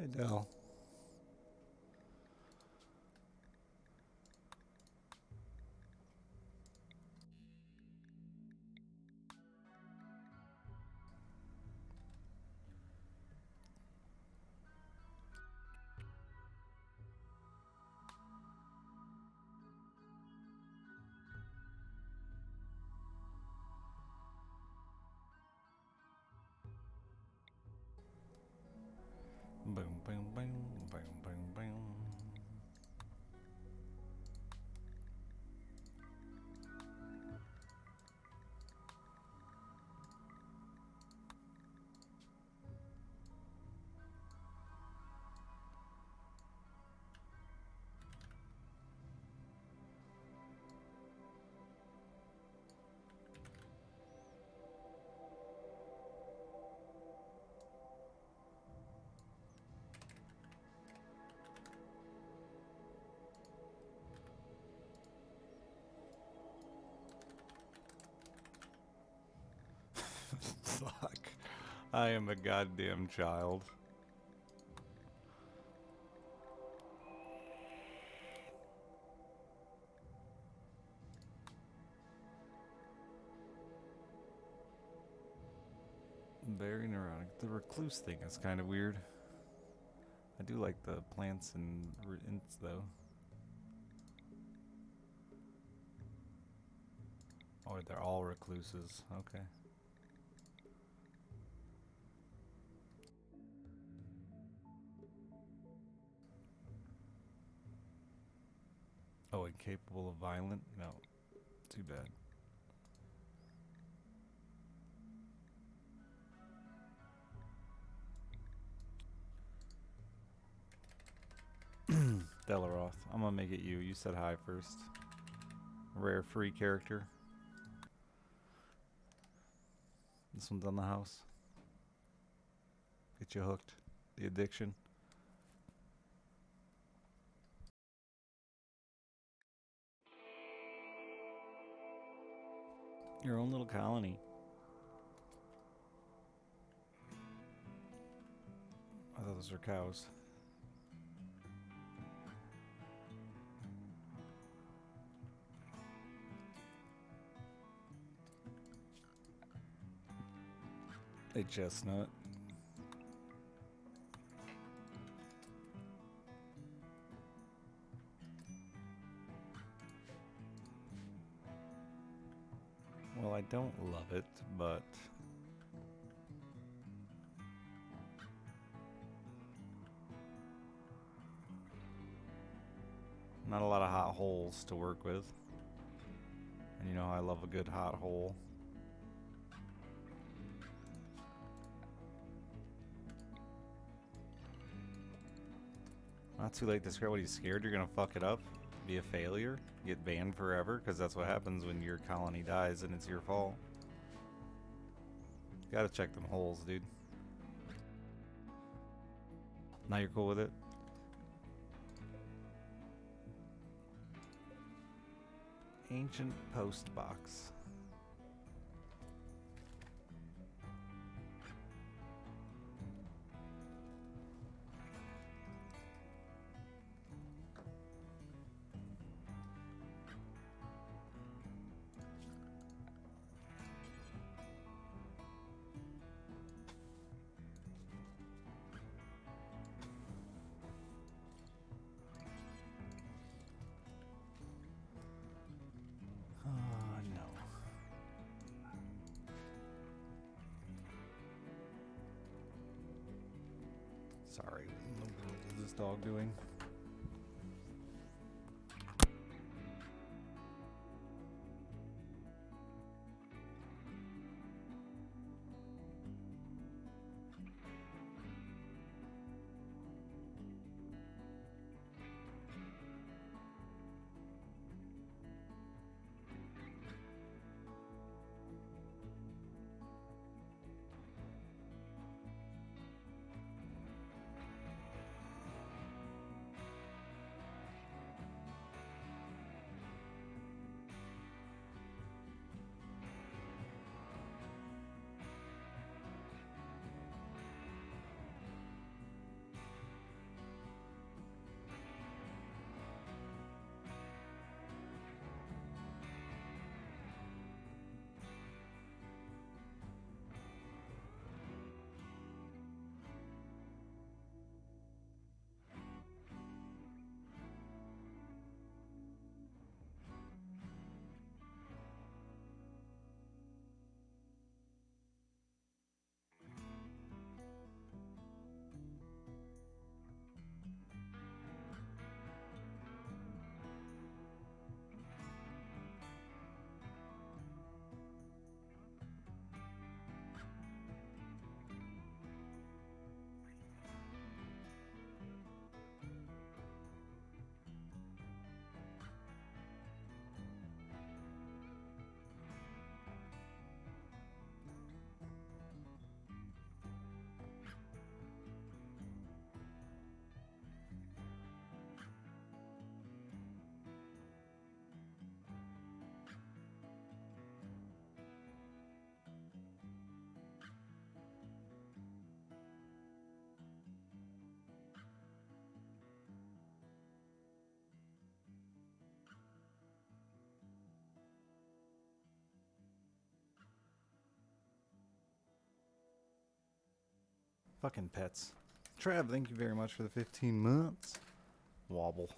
Hey, Dell. Boom, boom, boom, boom, boom, boom. Fuck. I am a goddamn child. Very neurotic. The recluse thing is kind of weird. I do like the plants and ints though. Oh, they're all recluses. Okay. Oh, incapable of violent? No. Too bad. Delaroth. I'm gonna make it you. You said hi first. Rare free character. This one's on the house. Get you hooked. The addiction. Your own little colony. I thought those were cows. A chestnut. Well, I don't love it, but not a lot of hot holes to work with. And you know how I love a good hot hole. Not too late to scare what he's scared you're gonna fuck it up, be a failure, get banned forever, because that's what happens when your colony dies and it's your fault. Gotta check them holes, dude. Now you're cool with it? Ancient post box. No. Sorry, what in the world is this dog doing? Fucking pets. Trev, thank you very much for the 15 months. Wobble.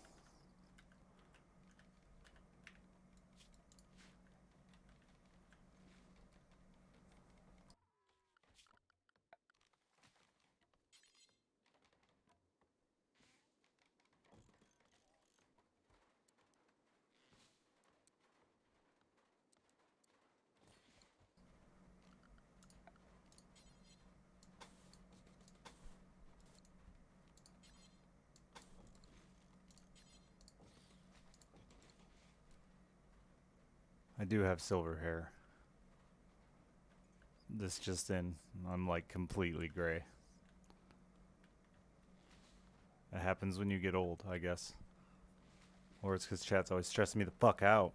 I do have silver hair. This just in. I'm like completely gray. It happens when you get old, I guess. Or it's because chat's always stressing me the fuck out.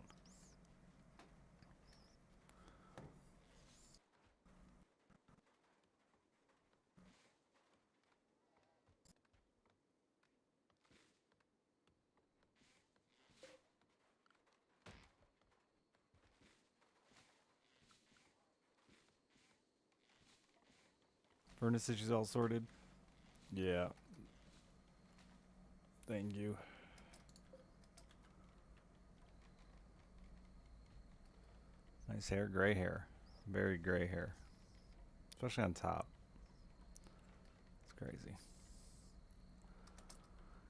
Furnace issues all sorted? Yeah. Thank you. Nice hair, gray hair. Very gray hair. Especially on top. It's crazy.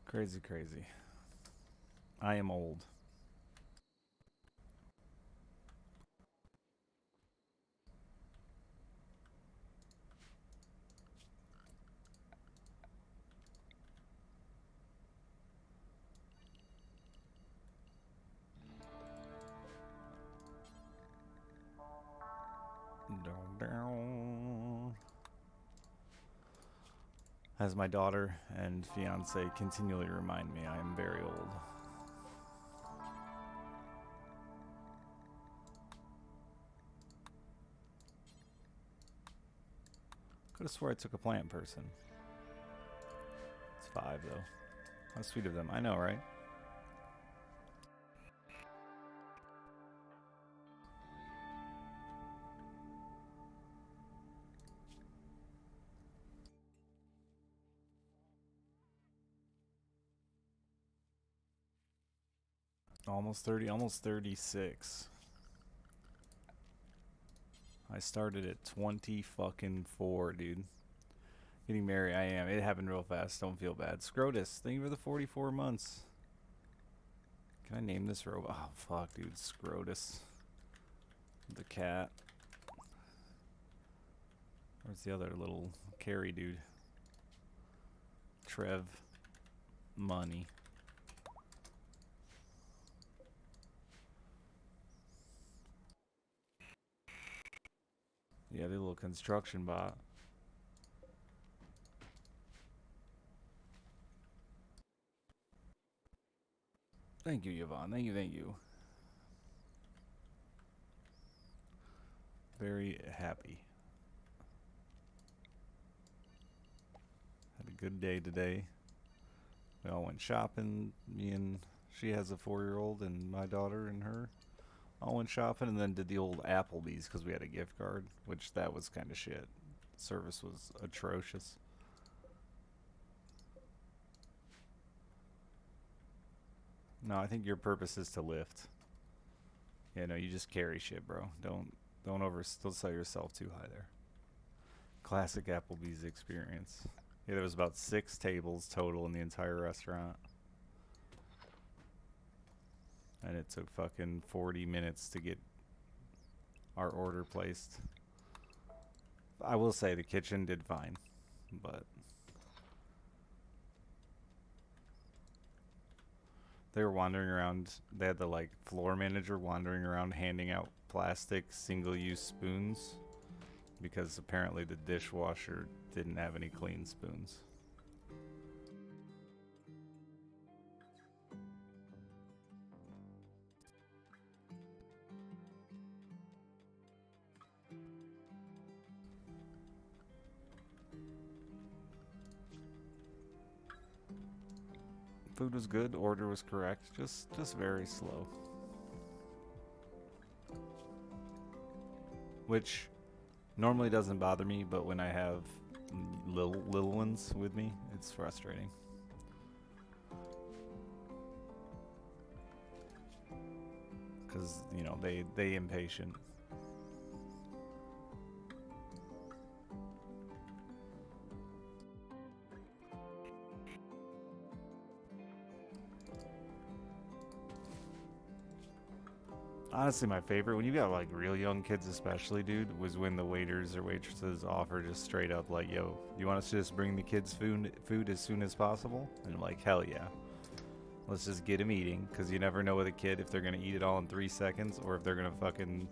Crazy, crazy. I am old. As my daughter and fiance continually remind me, I am very old. Could have swore I took a plant person. It's 5 though. How sweet of them. I know, right? Almost 30, almost 36. I started at 20 fucking 4, dude. Getting married, I am. It happened real fast. Don't feel bad. Scrotus, thank you for the 44 months. Can I name this robot? Oh, fuck, dude. Scrotus. The cat. Where's the other little carry dude? Trev. Money. Yeah, the little construction bot. Thank you, Yvonne. Thank you, thank you. Very happy. Had a good day today. We all went shopping. Me and she has a 4-year-old, and my daughter and her all went shopping, and then did the old Applebee's because we had a gift card, which that was kind of shit. Service was atrocious. No, I think your purpose is to lift. Yeah, no, you just carry shit, bro. Don't sell yourself too high there. Classic Applebee's experience. Yeah, there was about 6 tables total in the entire restaurant. And it took fucking 40 minutes to get our order placed. I will say the kitchen did fine, but they were wandering around. They had the like floor manager wandering around handing out plastic single-use spoons because apparently the dishwasher didn't have any clean spoons. Food was good, order was correct, just very slow. Which normally doesn't bother me, but when I have little ones with me. It's frustrating. Because, you know, they impatient. Honestly, my favorite, when you got like real young kids especially, dude, was when the waiters or waitresses offer just straight up like, yo, you want us to just bring the kids food as soon as possible? And I'm like, hell yeah. Let's just get them eating, because you never know with a kid if they're going to eat it all in 3 seconds or if they're going to fucking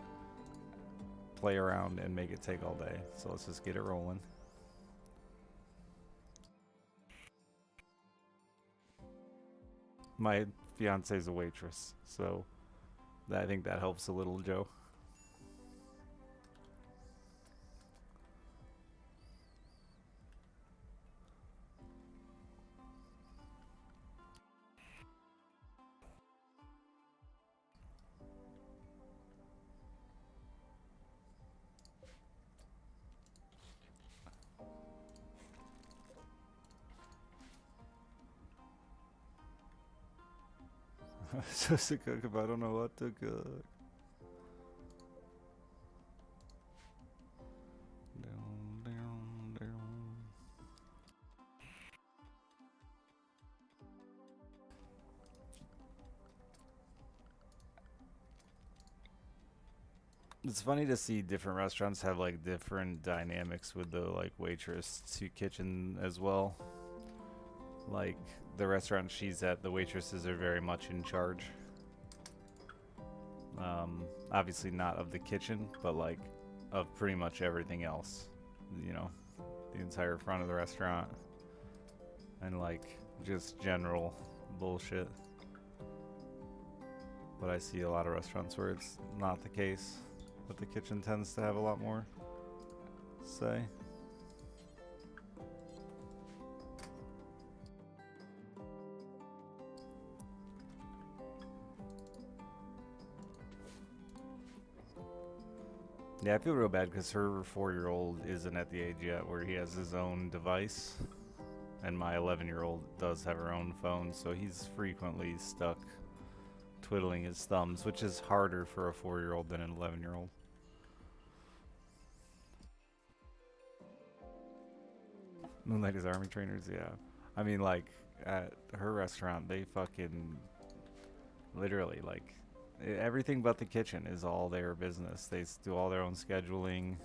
play around and make it take all day. So let's just get it rolling. My fiance's a waitress, so I think that helps a little, Joe. Just to cook if I don't know what to cook. Down, down, down. It's funny to see different restaurants have like different dynamics with the like waitress to kitchen as well. Like the restaurant she's at, the waitresses are very much in charge. Obviously not of the kitchen, but like of pretty much everything else. You know, the entire front of the restaurant and like just general bullshit. But I see a lot of restaurants where it's not the case, but the kitchen tends to have a lot more say. Yeah, I feel real bad because her 4-year-old isn't at the age yet where he has his own device, and my 11-year-old does have her own phone, so he's frequently stuck twiddling his thumbs, which is harder for a 4-year-old than an 11-year-old. Moonlight is Army trainers, yeah. I mean, like, at her restaurant, they fucking literally, like, everything but the kitchen is all their business. They do all their own scheduling.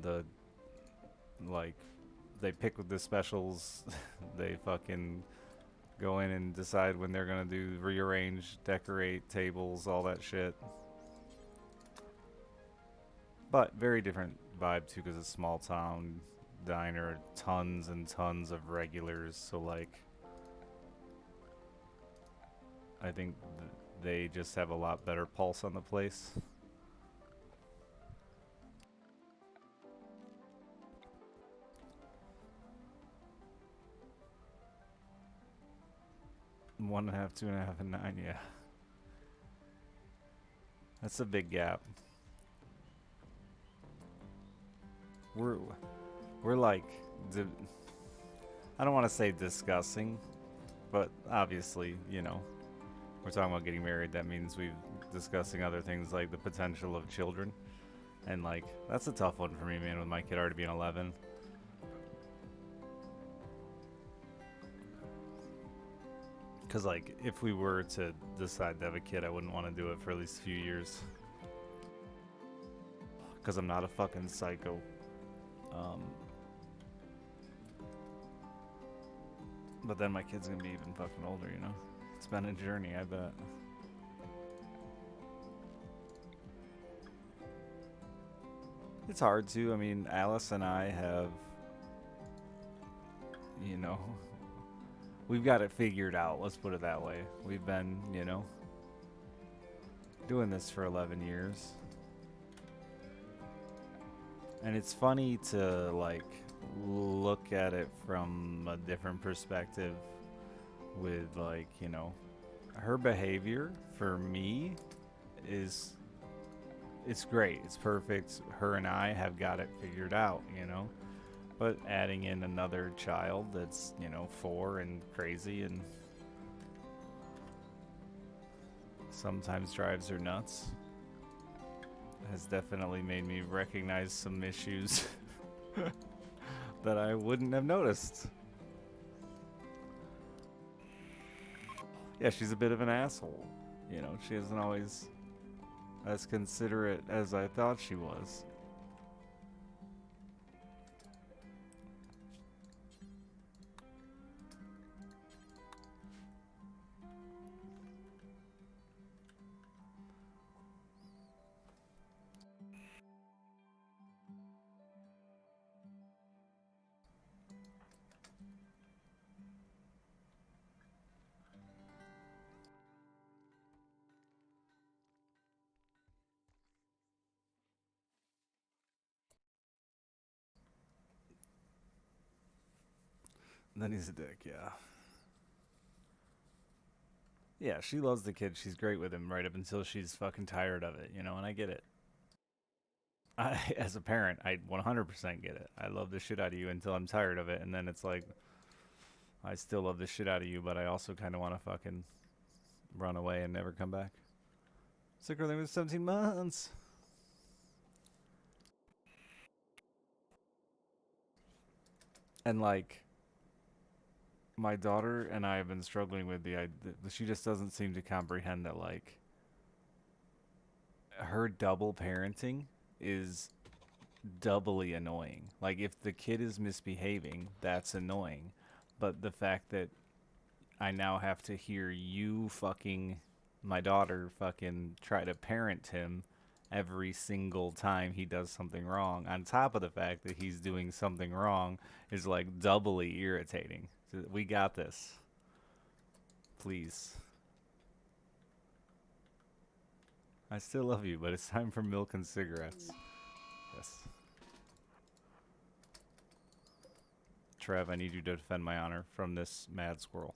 The, like, they pick the specials. They fucking go in and decide when they're gonna do rearrange, decorate tables, all that shit. But very different vibe too, because it's a small town diner, tons and tons of regulars. So like, I think they just have a lot better pulse on the place. One and a half, two and a half, and 9. Yeah, that's a big gap. We're we're like, I don't want to say discussing, but obviously, you know, we're talking about getting married. That means we're discussing other things like the potential of children, and like that's a tough one for me, man. With my kid already being 11, because like if we were to decide to have a kid, I wouldn't want to do it for at least a few years, because I'm not a fucking psycho. Um, but then my kid's gonna be even fucking older, you know. It's been a journey, I bet. It's hard to. I mean, Alice and I have, you know, we've got it figured out. Let's put it that way. We've been, you know, doing this for 11 years. And it's funny to, like, look at it from a different perspective with, like, you know, her behavior for me is it's great. It's perfect. Her and I have got it figured out, you know. But adding in another child that's, 4 and crazy and sometimes drives her nuts has definitely made me recognize some issues that I wouldn't have noticed. Yeah, she's a bit of an asshole. She isn't always as considerate as I thought she was. And then he's a dick, yeah. Yeah, she loves the kid. She's great with him right up until she's fucking tired of it, and I get it. As a parent, I 100% get it. I love the shit out of you until I'm tired of it, and then it's like, I still love the shit out of you, but I also kind of want to fucking run away and never come back. Sick girl was 17 months. And like, my daughter and I have been struggling with the idea. She just doesn't seem to comprehend that, like, her double parenting is doubly annoying. Like, if the kid is misbehaving, that's annoying. But the fact that I now have to hear you fucking, my daughter fucking try to parent him every single time he does something wrong, on top of the fact that he's doing something wrong, is like doubly irritating. We got this. Please. I still love you, but it's time for milk and cigarettes. Yes. Trev, I need you to defend my honor from this mad squirrel.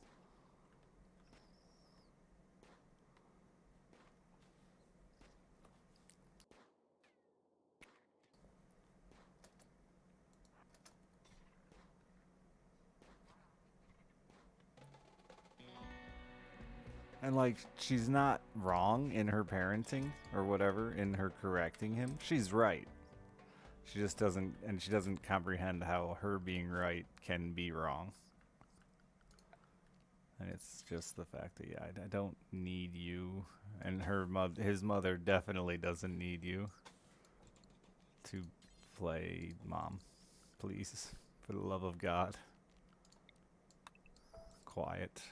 And like, she's not wrong in her parenting or whatever, in her correcting him. She's right. She just doesn't, and she doesn't comprehend how her being right can be wrong. And it's just the fact that, yeah, I don't need you, and his mother definitely doesn't need you to play mom. Please, for the love of God, quiet.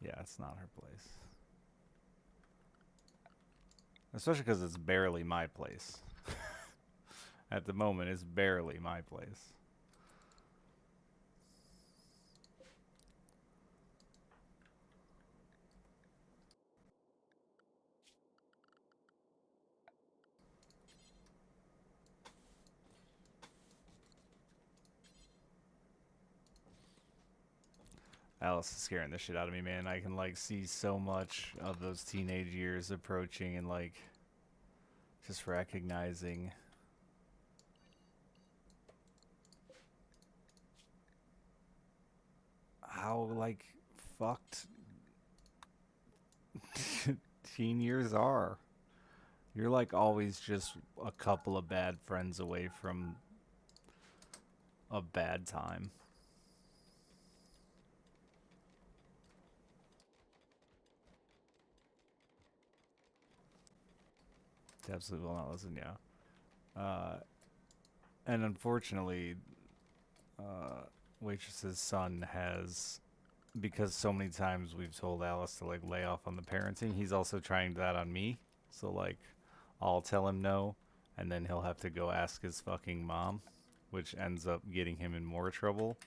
Yeah, it's not her place. Especially because it's barely my place. At the moment, it's barely my place. Alice is scaring the shit out of me, man. I can like see so much of those teenage years approaching, and like just recognizing how like fucked teen years are. You're like always just a couple of bad friends away from a bad time. Absolutely will not listen, yeah. And unfortunately, uh, waitress's son has, because so many times we've told Alice to like lay off on the parenting, he's also trying that on me. So like, I'll tell him no, and then he'll have to go ask his fucking mom, which ends up getting him in more trouble.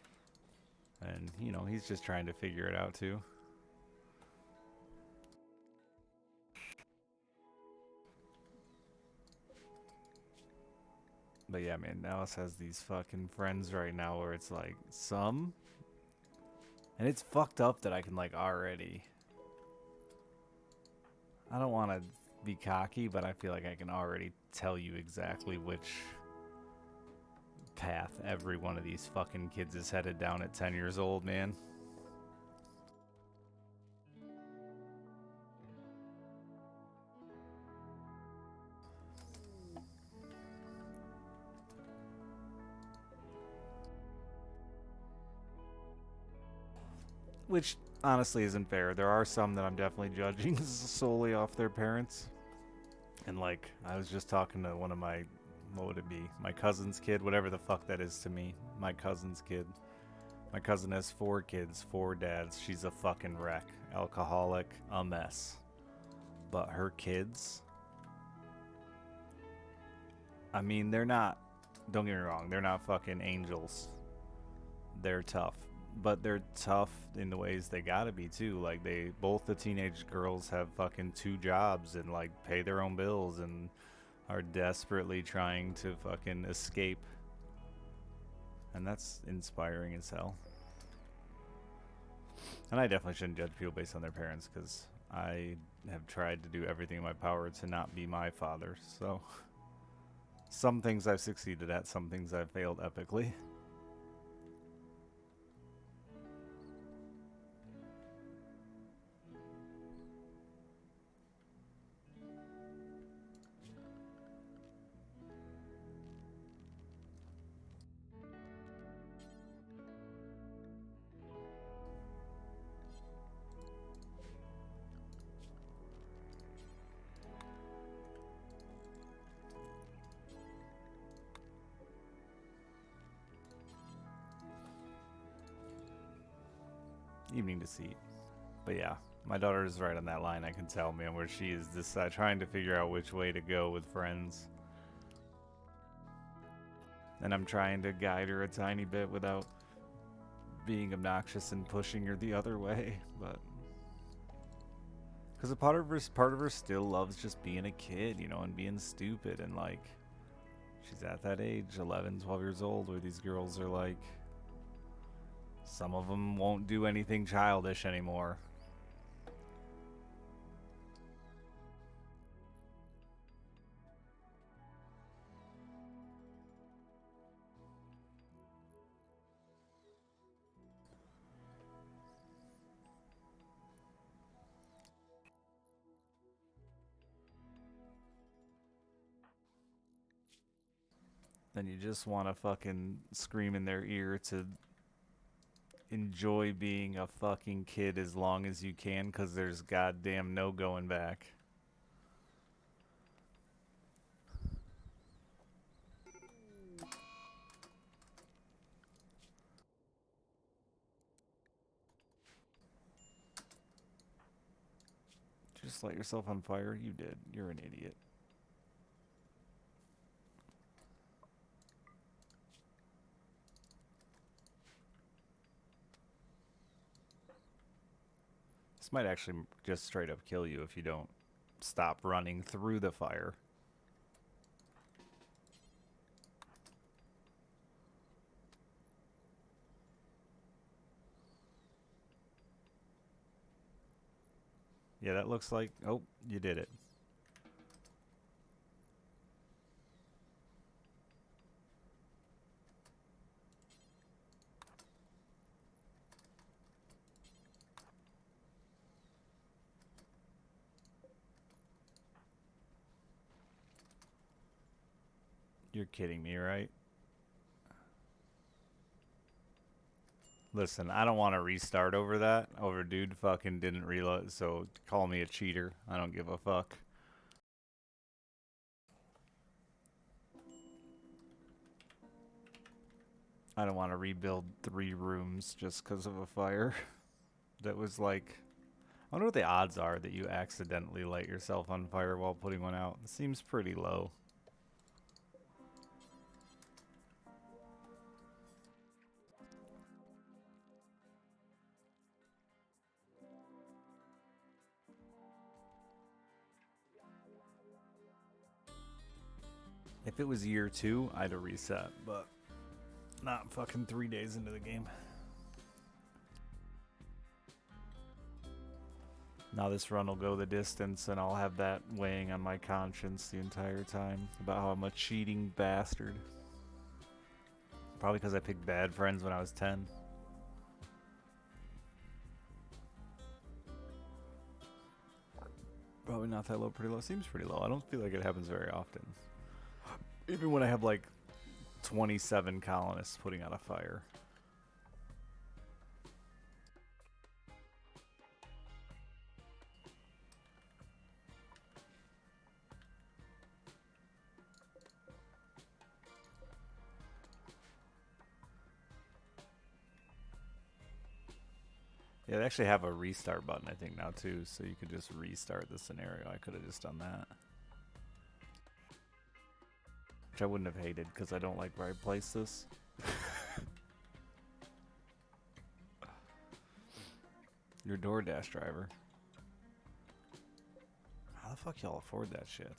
And he's just trying to figure it out too. But yeah, man, Alice has these fucking friends right now where it's like some, and it's fucked up that I can like already I don't want to be cocky, but I feel like I can already tell you exactly which path every one of these fucking kids is headed down at 10 years old, man. Which honestly isn't fair. There are some that I'm definitely judging solely off their parents. And like, I was just talking to one of my, what would it be? My cousin's kid, whatever the fuck that is to me. My cousin's kid. My cousin has 4 kids, 4 dads. She's a fucking wreck. Alcoholic, a mess. But her kids, I mean, they're not, don't get me wrong, they're not fucking angels. They're tough. But they're tough in the ways they gotta be too. Like both the teenage girls have fucking 2 jobs and like pay their own bills and are desperately trying to fucking escape. And that's inspiring as hell. And I definitely shouldn't judge people based on their parents because I have tried to do everything in my power to not be my father. So some things I've succeeded at, some things I've failed epically. Evening to see. But yeah, my daughter is right on that line. I can tell, man, where she is trying to figure out which way to go with friends. And I'm trying to guide her a tiny bit without being obnoxious and pushing her the other way. But because a part of her still loves just being a kid, you know, and being stupid. And like, she's at that age, 11, 12 years old, where these girls are like, some of them won't do anything childish anymore. Then you just want to fucking scream in their ear to enjoy being a fucking kid as long as you can, because there's goddamn no going back. Just light yourself on fire? You did. You're an idiot. This might actually just straight up kill you if you don't stop running through the fire. Yeah, that looks like... Oh, you did it. You're kidding me, right? Listen, I don't want to restart over that. Over dude fucking didn't reload, so call me a cheater. I don't give a fuck. I don't want to rebuild 3 rooms just because of a fire. That was like... I wonder what the odds are that you accidentally light yourself on fire while putting one out. It seems pretty low. If it was year 2, I'd have reset, but not fucking 3 days into the game. Now this run will go the distance, and I'll have that weighing on my conscience the entire time about how I'm a cheating bastard. Probably because I picked bad friends when I was 10. Probably not that low, pretty low. Seems pretty low. I don't feel like it happens very often. Even when I have like 27 colonists putting out a fire. Yeah, they actually have a restart button, I think, now, too, so you could just restart the scenario. I could have just done that. Which I wouldn't have hated, because I don't like where I place this. Your DoorDash driver. How the fuck y'all afford that shit?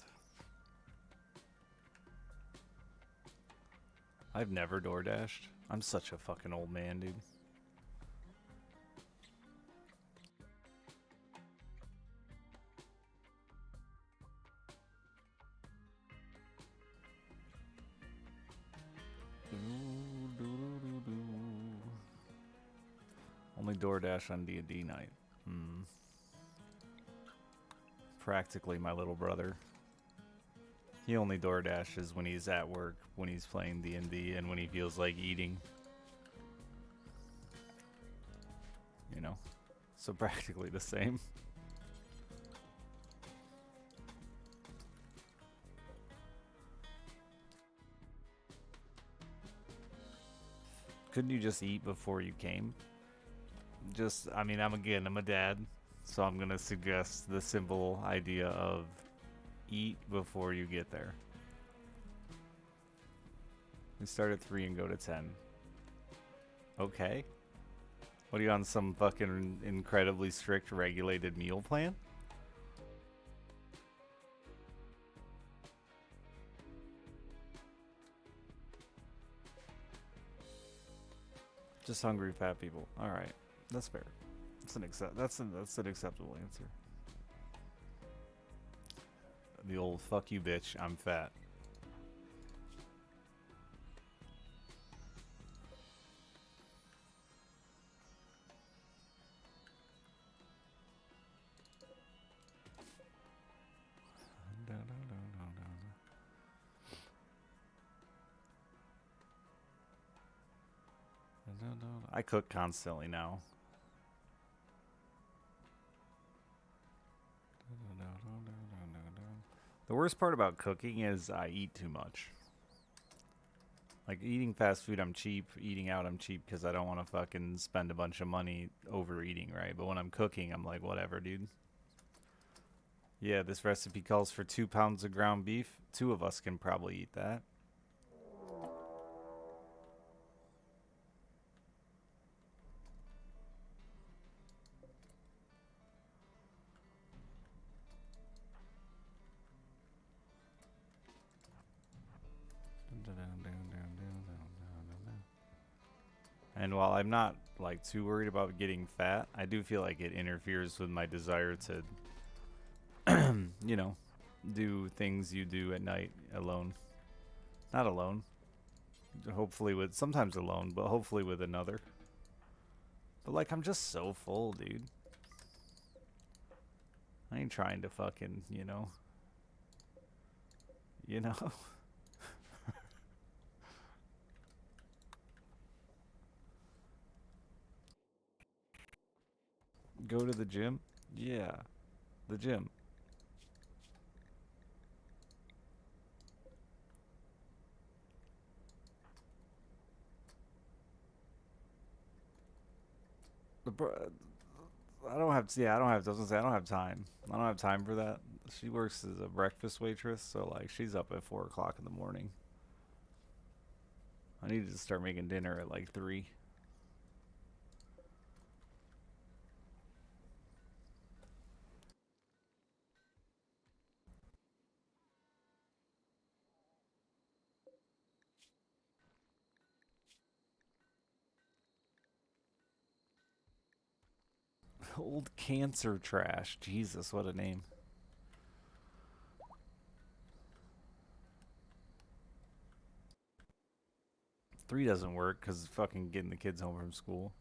I've never DoorDashed. I'm such a fucking old man, dude. Only DoorDash on D&D night. Practically my little brother. He only DoorDashes when he's at work, when he's playing D&D, and when he feels like eating. You know? So practically the same. Couldn't you just eat before you came? Just, I mean, I'm a dad, so I'm gonna suggest the simple idea of eat before you get there. We start at 3 and go to 10. Okay. What are you on, some fucking incredibly strict regulated meal plan? Just hungry fat people. All right, that's fair. That's an acceptable answer. The old fuck you bitch, I'm fat. I cook constantly now. The worst part about cooking is I eat too much. Like, eating fast food, I'm cheap. Eating out, I'm cheap because I don't want to fucking spend a bunch of money overeating, right? But when I'm cooking, I'm like, whatever, dude. Yeah, this recipe calls for 2 pounds of ground beef. 2 of us can probably eat that. And while I'm not like too worried about getting fat, I do feel like it interferes with my desire to, you know, do things you do at night alone. Not alone. Hopefully with, sometimes alone, but hopefully with another. But like, I'm just so full, dude. I ain't trying to fucking, you know. You know? Go to the gym? Yeah. The gym. I don't have. Yeah, I don't have. I was gonna say I don't have time. I don't have time for that. She works as a breakfast waitress, so like she's up at 4 o'clock in the morning. I need to start making dinner at like 3. Old cancer trash. Jesus, what a name. 3 doesn't work because fucking getting the kids home from school.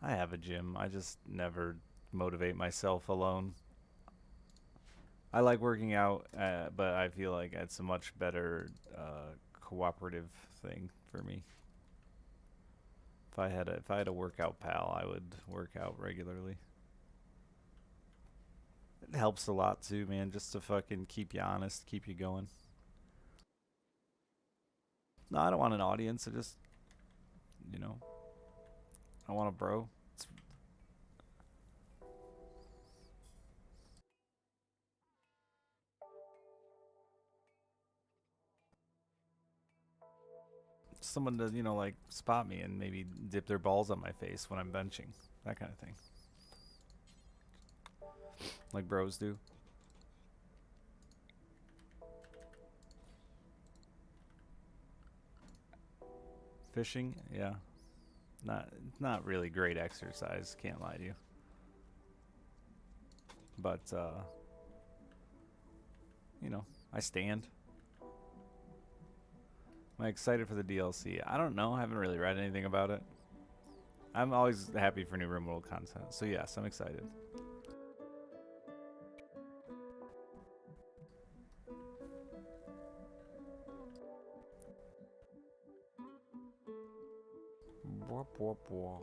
I have a gym. I just never motivate myself alone. I like working out, but I feel like it's a much better cooperative thing for me. If I had a workout pal, I would work out regularly. It helps a lot too, man, just to fucking keep you honest, keep you going. No, I don't want an audience. I just, you know, I want a bro. It's someone to, like spot me and maybe dip their balls on my face when I'm benching. That kind of thing. Like bros do. Fishing, yeah. Not really great exercise, can't lie to you. But I stand. Am I excited for the DLC? I don't know. I haven't really read anything about it. I'm always happy for new Rimworld content. So yes, I'm excited. Bwah, bwah, bwah.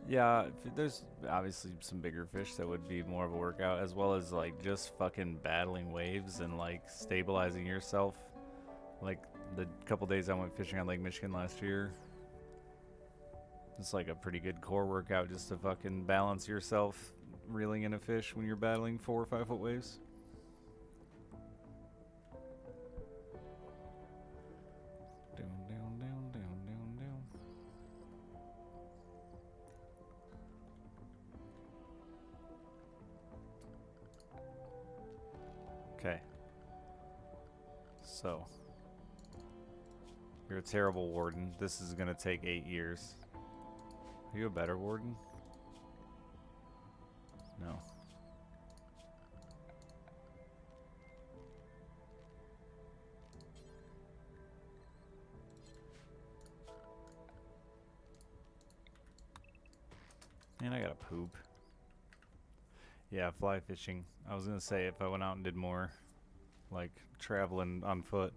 Yeah, there's obviously some bigger fish that would be more of a workout, as well as like just fucking battling waves and like stabilizing yourself. Like the couple days I went fishing on Lake Michigan last year, it's like a pretty good core workout just to fucking balance yourself reeling in a fish when you're battling 4 or 5 foot waves. Down, down, down, down, down, down. Okay. So, you're a terrible warden. This is gonna take 8 years. Are you a better warden? No. Man, I gotta poop. Yeah, fly fishing. I was gonna say if I went out and did more, like traveling on foot.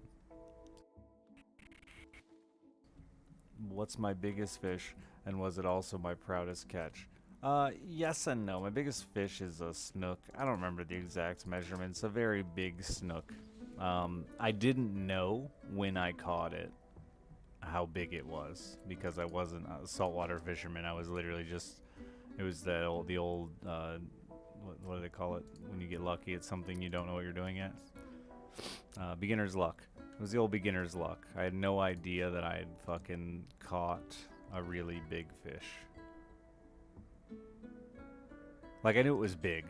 What's my biggest fish, and was it also my proudest catch? Yes and no. My biggest fish is a snook. I don't remember the exact measurements. A very big snook. I didn't know when I caught it how big it was because I wasn't a saltwater fisherman. I was literally just. It was the old what do they call it when you get lucky at something you don't know what you're doing yet? Beginner's luck. It was the old beginner's luck. I had no idea that I had fucking caught a really big fish. Like I knew it was big,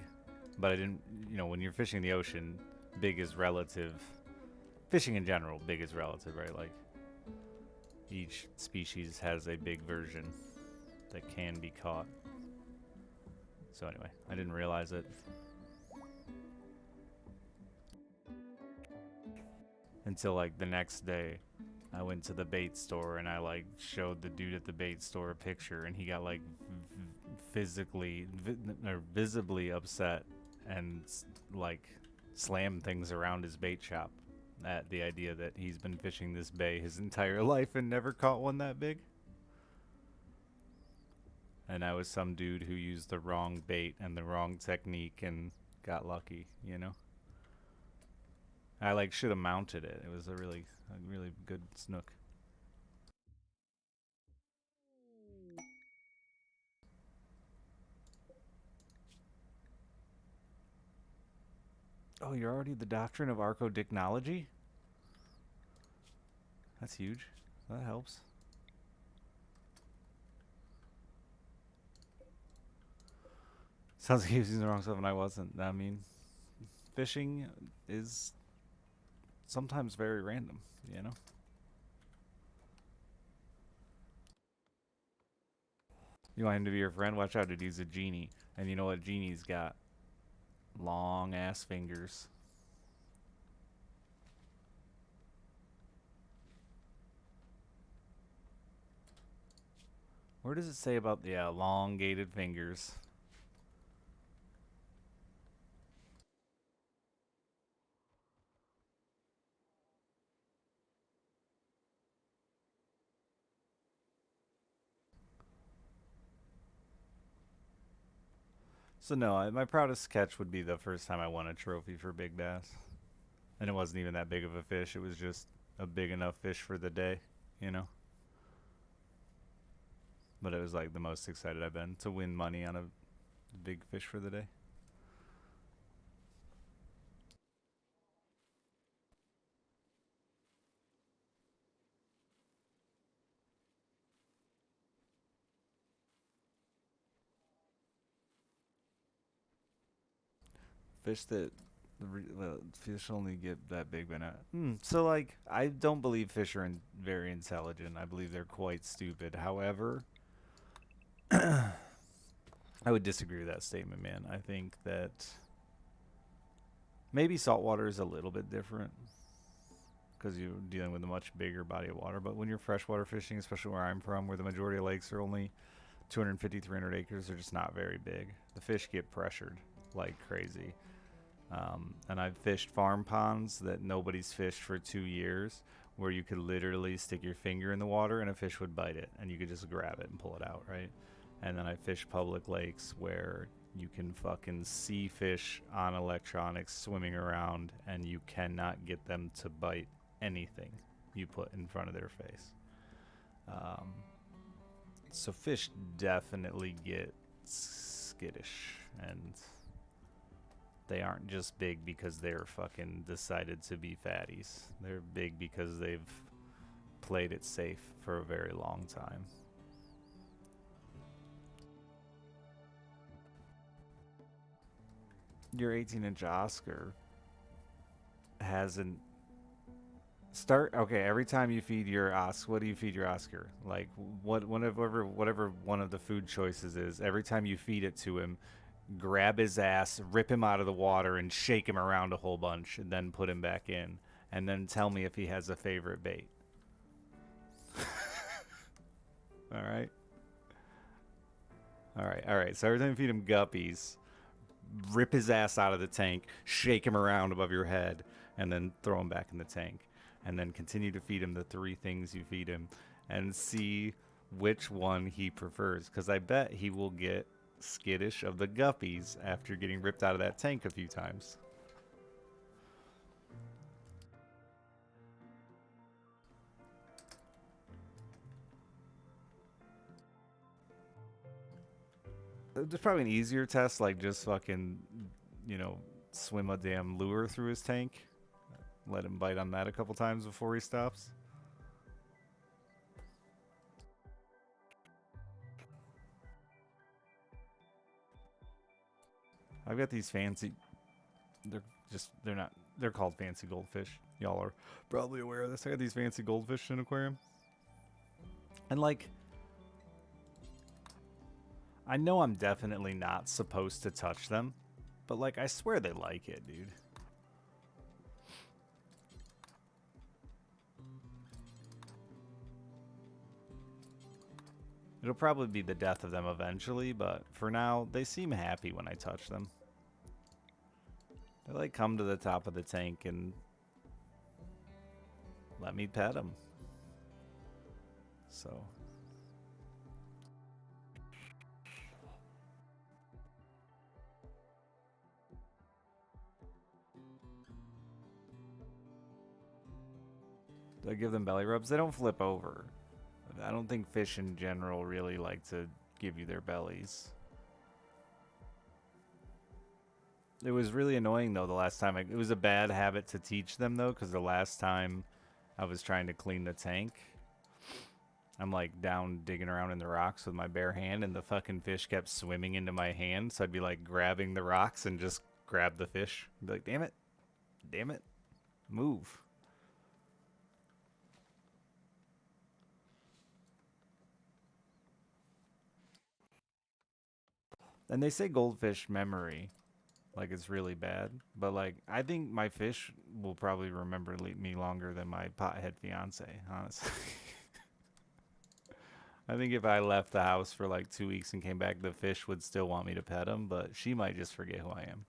but I didn't. When you're fishing the ocean, big is relative. Fishing in general, big is relative, right? Like each species has a big version that can be caught. So anyway, I didn't realize it until like the next day. I went to the bait store and I like showed the dude at the bait store a picture and he got like visibly upset and like slammed things around his bait shop at the idea that he's been fishing this bay his entire life and never caught one that big. And I was some dude who used the wrong bait and the wrong technique and got lucky. I like should have mounted it. It was a really good snook. Oh, you're already the doctrine of archodicnology? That's huge. That helps. Sounds like he was using the wrong stuff and I wasn't. I mean, fishing is sometimes very random, you know? You want him to be your friend? Watch out, dude. He's a genie. And you know what? Genie's got long ass fingers. Where does it say about the elongated fingers? So no, my proudest catch would be the first time I won a trophy for big bass, and it wasn't even that big of a fish. It was just a big enough fish for the day, you know. But it was like the most excited I've been to win money on a big fish for the day. Fish that well, fish only get that big, but not. So like, I don't believe fish are very intelligent. I believe they're quite stupid. However, I would disagree with that statement, man. I think that maybe saltwater is a little bit different because you're dealing with a much bigger body of water. But when you're freshwater fishing, especially where I'm from, where the majority of lakes are only 250, 300 acres, they're just not very big. The fish get pressured like crazy. And I've fished farm ponds that nobody's fished for 2 years, where you could literally stick your finger in the water and a fish would bite it, and you could just grab it and pull it out, right? And then I fished public lakes where you can fucking see fish on electronics swimming around, and you cannot get them to bite anything you put in front of their face. Um, so fish definitely get skittish, and they aren't just big because they're fucking decided to be fatties. They're big because they've played it safe for a very long time. Your 18-inch Oscar hasn't start okay. Every time you feed your Oscar, what do you feed your Oscar? Like whatever one of the food choices is. Every time you feed it to him, grab his ass, rip him out of the water, and shake him around a whole bunch, and then put him back in. And then tell me if he has a favorite bait. All right. All right. All right. So every time you feed him guppies, rip his ass out of the tank, shake him around above your head, and then throw him back in the tank. And then continue to feed him the three things you feed him and see which one he prefers. Because I bet he will get skittish of the guppies after getting ripped out of that tank a few times. There's probably an easier test, like just fucking, you know, swim a damn lure through his tank. Let him bite on that a couple times before he stops. I've got these fancy. They're not. They're called fancy goldfish. Y'all are probably aware of this. I got these fancy goldfish in an aquarium, and like, I know I'm definitely not supposed to touch them, but like, I swear they like it, dude. It'll probably be the death of them eventually, but for now, they seem happy when I touch them. They like come to the top of the tank and let me pet them. So, do I give them belly rubs? They don't flip over. I don't think fish in general really like to give you their bellies. It was really annoying though the last time. It was a bad habit to teach them though, because the last time I was trying to clean the tank, I'm like down digging around in the rocks with my bare hand, and the fucking fish kept swimming into my hand. So I'd be like grabbing the rocks and just grab the fish. I'd be like, damn it, move. And they say goldfish memory, like it's really bad, but like I think my fish will probably remember me longer than my pothead fiance. Honestly, I think if I left the house for like 2 weeks and came back, the fish would still want me to pet him, but she might just forget who I am.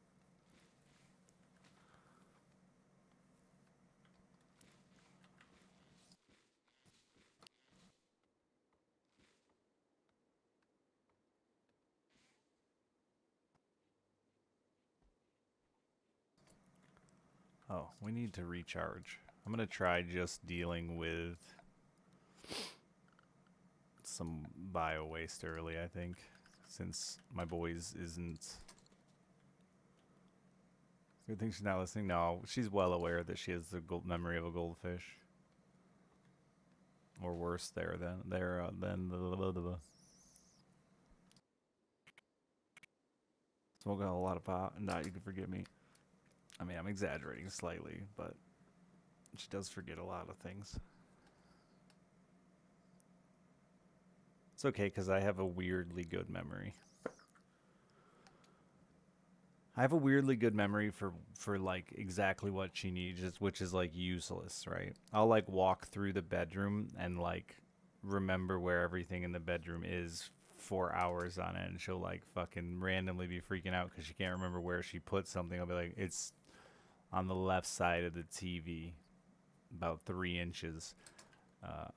Oh, we need to recharge. I'm gonna try just dealing with some bio waste early, I think, since my boys isn't. Good thing she's not listening. No, she's well aware that she has the gold memory of a goldfish, or worse, than the smoking a lot of pot. Nah, you can forgive me. I mean, I'm exaggerating slightly, but she does forget a lot of things. It's okay because I have a weirdly good memory. I have a weirdly good memory for like exactly what she needs, which is like useless, right? I'll like walk through the bedroom and like remember where everything in the bedroom is for hours on end. She'll like fucking randomly be freaking out because she can't remember where she put something. I'll be like, it's on the left side of the TV, about 3 inches.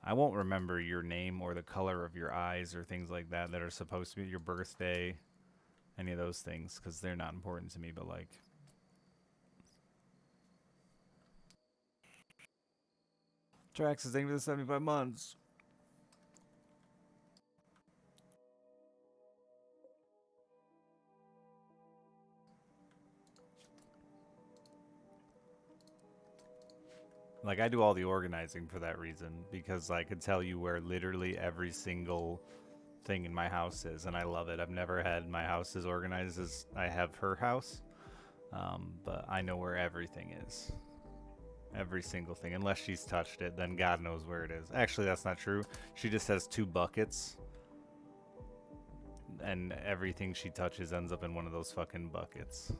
I won't remember your name or the color of your eyes or things like that that are supposed to be your birthday, any of those things, because they're not important to me. But like, Trax is thank you for the 75 months. Like I do all the organizing for that reason because I could tell you where literally every single thing in my house is, and I love it. I've never had my house as organized as I have her house, but I know where everything is. Every single thing, unless she's touched it, then God knows where it is. Actually, that's not true. She just has 2 buckets, and everything she touches ends up in one of those fucking buckets.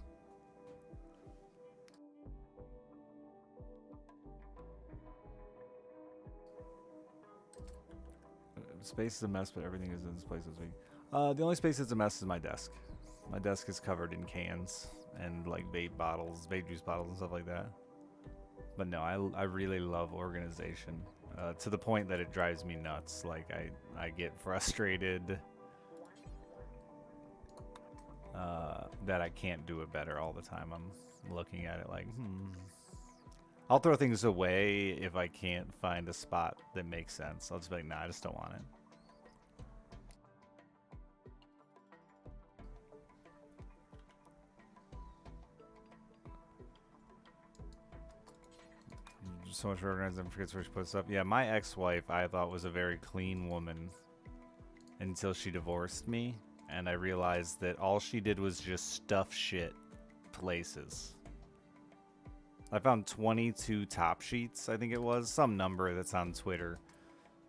Space is a mess, but everything is in its place this week. The only space that's a mess is my desk. My desk is covered in cans and like vape bottles, vape juice bottles, and stuff like that. But no, I really love organization to the point that it drives me nuts. Like I get frustrated that I can't do it better all the time. I'm looking at it like, I'll throw things away if I can't find a spot that makes sense. I'll just be like, nah, I just don't want it. So much for organizing, forgets where she puts stuff. Yeah, my ex-wife I thought was a very clean woman until she divorced me, and I realized that all she did was just stuff shit places. I found 22 top sheets, I think it was, some number that's on Twitter.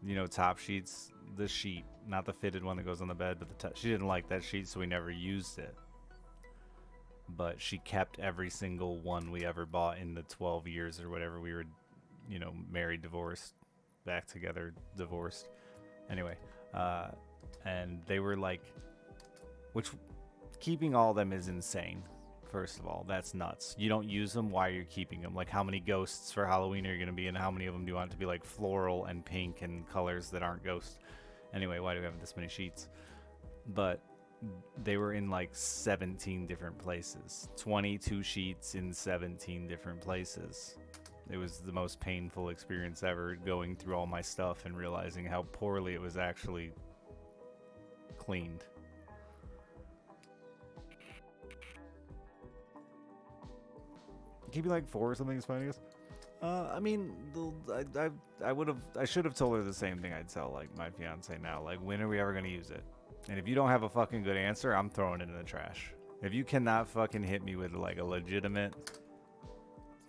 You know, top sheets, the sheet, not the fitted one that goes on the bed, but she didn't like that sheet, so we never used it. But she kept every single one we ever bought in the 12 years or whatever we were, married, divorced, back together, divorced. Anyway, and they were like, which keeping all of them is insane. First of all, that's nuts. You don't use them. Why are you keeping them? Like, how many ghosts for Halloween are you going to be, and how many of them do you want to be like floral and pink and colors that aren't ghosts? Anyway, why do we have this many sheets? But they were in like 17 different places. 22 sheets in 17 different places. It was the most painful experience ever, going through all my stuff and realizing how poorly it was actually cleaned. Keeping like 4 or something is fine, I guess. I mean, I should have told her the same thing I'd tell like my fiance now. Like, when are we ever gonna use it? And if you don't have a fucking good answer, I'm throwing it in the trash. If you cannot fucking hit me with like a legitimate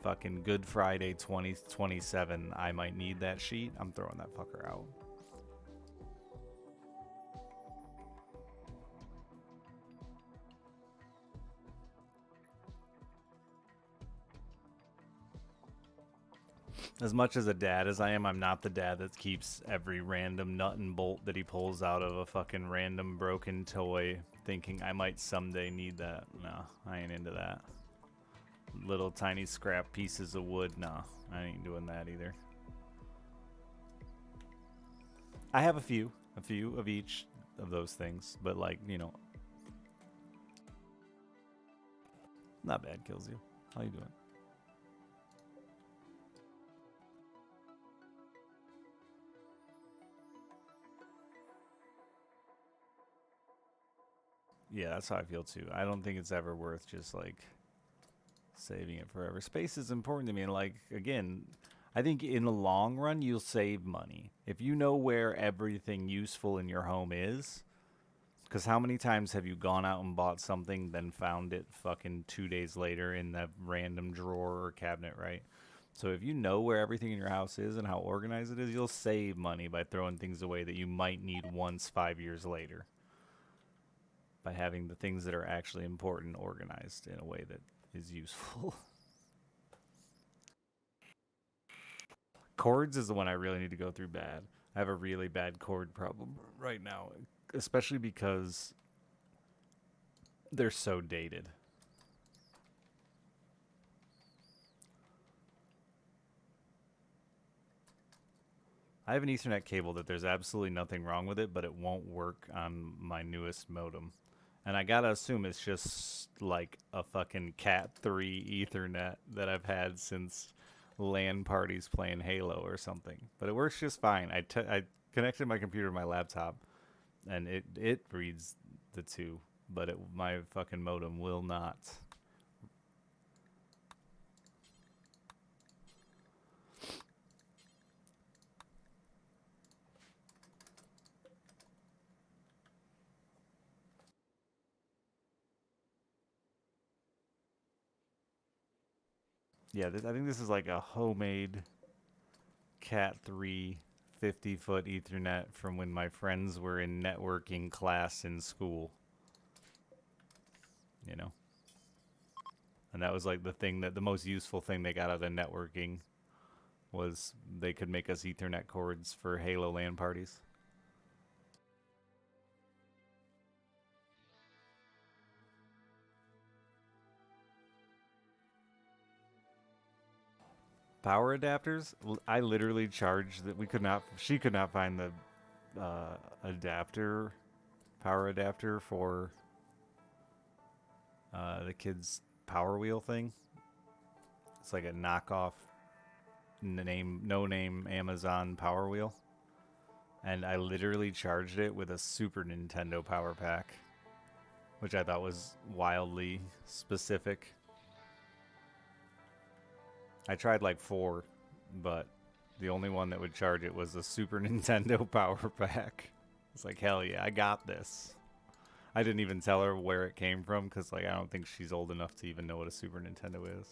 fucking Good Friday 2027, I might need that sheet, I'm throwing that fucker out. As much as a dad as I am, I'm not the dad that keeps every random nut and bolt that he pulls out of a fucking random broken toy thinking I might someday need that. No, I ain't into that. Little tiny scrap pieces of wood, no, I ain't doing that either. I have a few of each of those things, but like, not bad, kills you. How you doing? Yeah, that's how I feel too. I don't think it's ever worth just like saving it forever. Space is important to me, and like again, I think in the long run you'll save money if you know where everything useful in your home is. Because how many times have you gone out and bought something, then found it fucking 2 days later in that random drawer or cabinet, right? So if you know where everything in your house is and how organized it is, you'll save money by throwing things away that you might need once 5 years later. By having the things that are actually important organized in a way that is useful. Cords is the one I really need to go through bad. I have a really bad cord problem right now, especially because they're so dated. I have an Ethernet cable that there's absolutely nothing wrong with it, but it won't work on my newest modem. And I gotta assume it's just like a fucking Cat 3 Ethernet that I've had since LAN parties playing Halo or something. But it works just fine. I connected my computer to my laptop, and it reads the two, but my fucking modem will not. Yeah, I think this is like a homemade Cat 3 50-foot Ethernet from when my friends were in networking class in school. You know? And that was like the most useful thing they got out of networking was they could make us Ethernet cords for Halo LAN parties. Power adapters? I literally charged that she could not find the adapter, power adapter for the kids' Power Wheel thing. It's like a knockoff no name Amazon Power Wheel. And I literally charged it with a Super Nintendo Power Pack, which I thought was wildly specific. I tried like four, but the only one that would charge it was a Super Nintendo Power Pack. It's like, hell yeah, I got this. I didn't even tell her where it came from because like I don't think she's old enough to even know what a Super Nintendo is.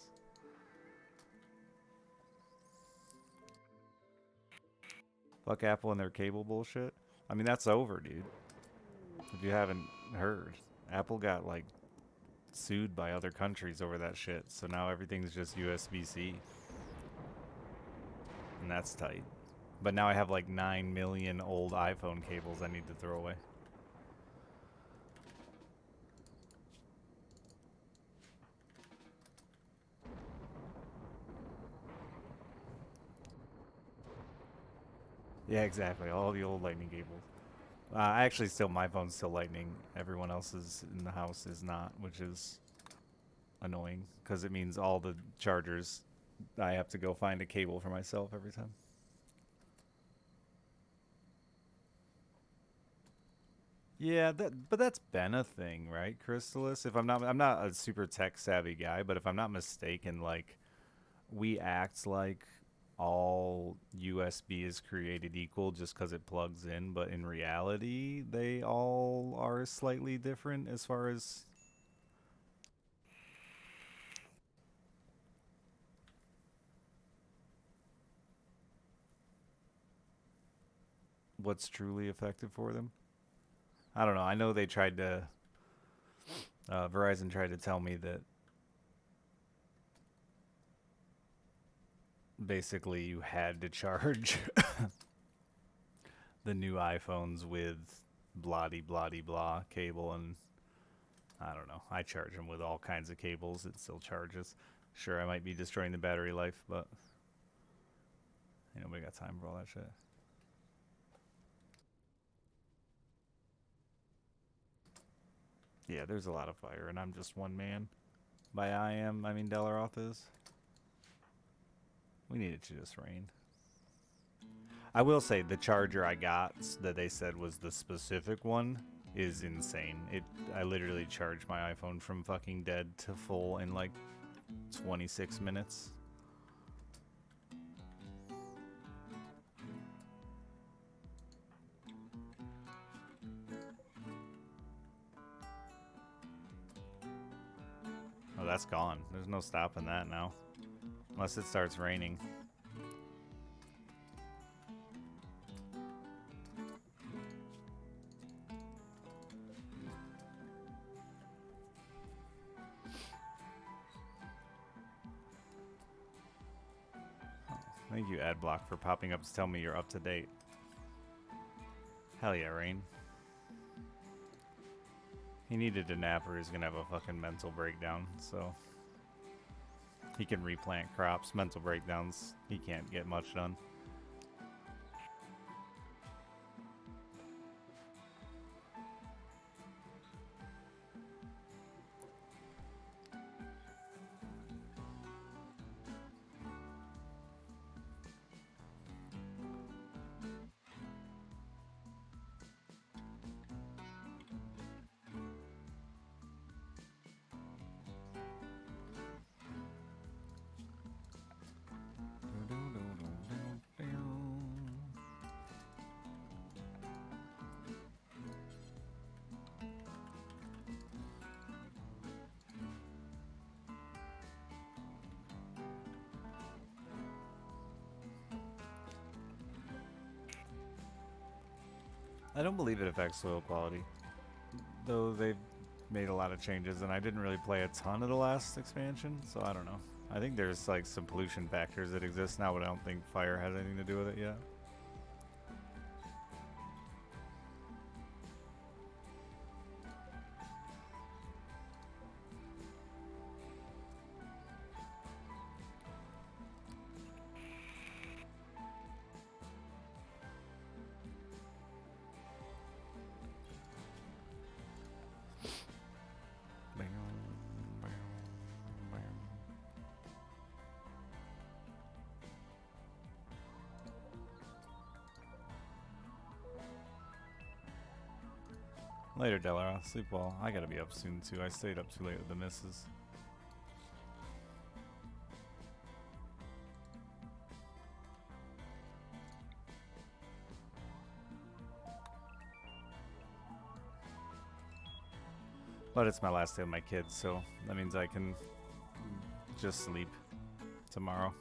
Fuck Apple and their cable bullshit. I mean, that's over, dude. If you haven't heard, Apple got like sued by other countries over that shit. So now everything's just USB-C. And that's tight. But now I have like 9 million old iPhone cables I need to throw away. Yeah, exactly. All the old lightning cables. Actually, still, my phone's still lightning. Everyone else's in the house is not, which is annoying because it means all the chargers, I have to go find a cable for myself every time. Yeah, but that's been a thing, right, Crystalis? I'm not a super tech savvy guy, but if I'm not mistaken, like we act like all USB is created equal just because it plugs in, but in reality, they all are slightly different as far as what's truly effective for them. I don't know. I know they tried to, Verizon tried to tell me that basically you had to charge the new iPhones with bloody bloody blah cable, and I don't know. I charge them with all kinds of cables. It still charges. Sure, I might be destroying the battery life, but ain't nobody got time for all that shit. Yeah, there's a lot of fire, and I'm just one man. By I mean Delaroth is. We need it to just rain. I will say the charger I got that they said was the specific one is insane. I literally charged my iPhone from fucking dead to full in like 26 minutes. Oh, that's gone. There's no stopping that now. Unless it starts raining. Thank you, Adblock, for popping up to tell me you're up to date. Hell yeah, Rain. He needed a nap or he's gonna have a fucking mental breakdown, so he can replant crops. Mental breakdowns, he can't get much done. I don't believe it affects soil quality, though they've made a lot of changes, and I didn't really play a ton of the last expansion, so I don't know. I think there's like some pollution factors that exist now, but I don't think fire has anything to do with it yet. Later, Delara. Sleep well. I gotta be up soon, too. I stayed up too late with the missus. But it's my last day with my kids, so that means I can just sleep tomorrow.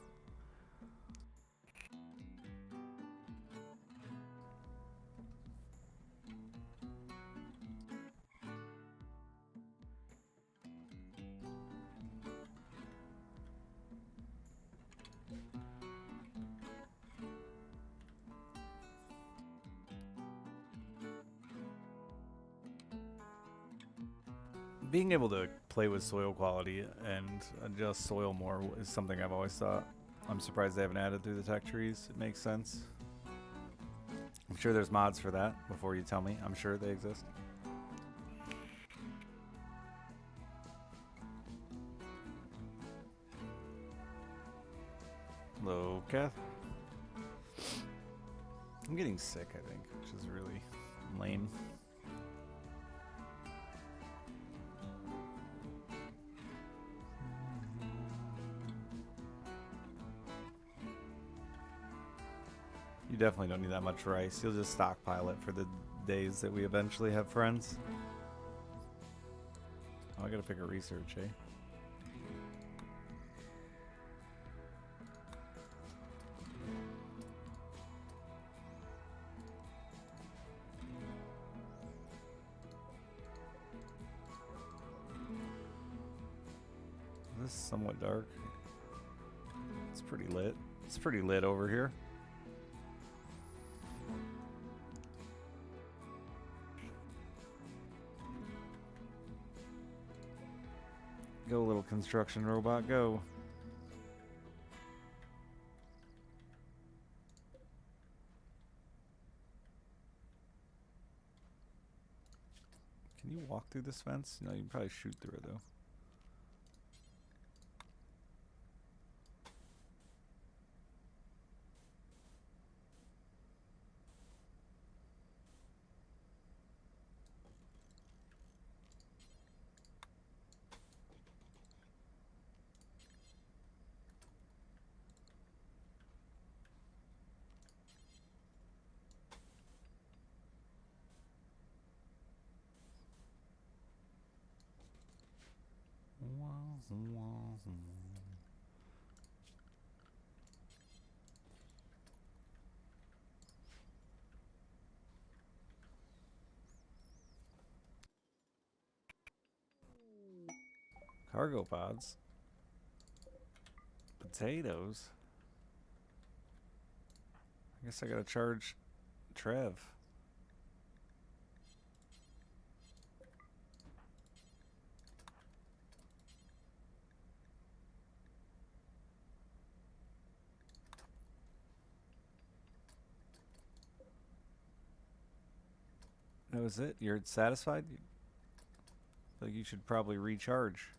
Being able to play with soil quality and adjust soil more is something I've always thought. I'm surprised they haven't added through the tech trees. It makes sense. I'm sure there's mods for that before you tell me. I'm sure they exist. Hello, Kath. I'm getting sick, I think, which is really lame. You definitely don't need that much rice. You'll just stockpile it for the days that we eventually have friends. Oh, I gotta pick a research, eh? This is somewhat dark. It's pretty lit. It's pretty lit over here. Go, little construction robot, go. Can you walk through this fence? No, you can probably shoot through it, though. Cargo pods. Potatoes. I guess I gotta charge Trev. That was it? You're satisfied? Like you should probably recharge.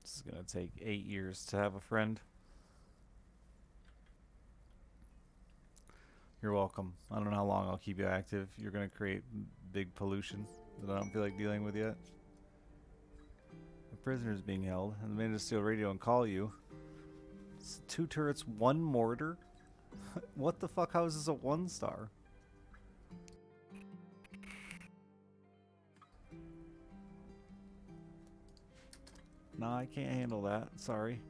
This is gonna take 8 years to have a friend. You're welcome. I don't know how long I'll keep you active. You're gonna create big pollution that I don't feel like dealing with yet. A prisoner is being held, and the man to steal radio and call you. It's 2 turrets, 1 mortar? What the fuck? How is this a 1-star? Nah, I can't handle that. Sorry.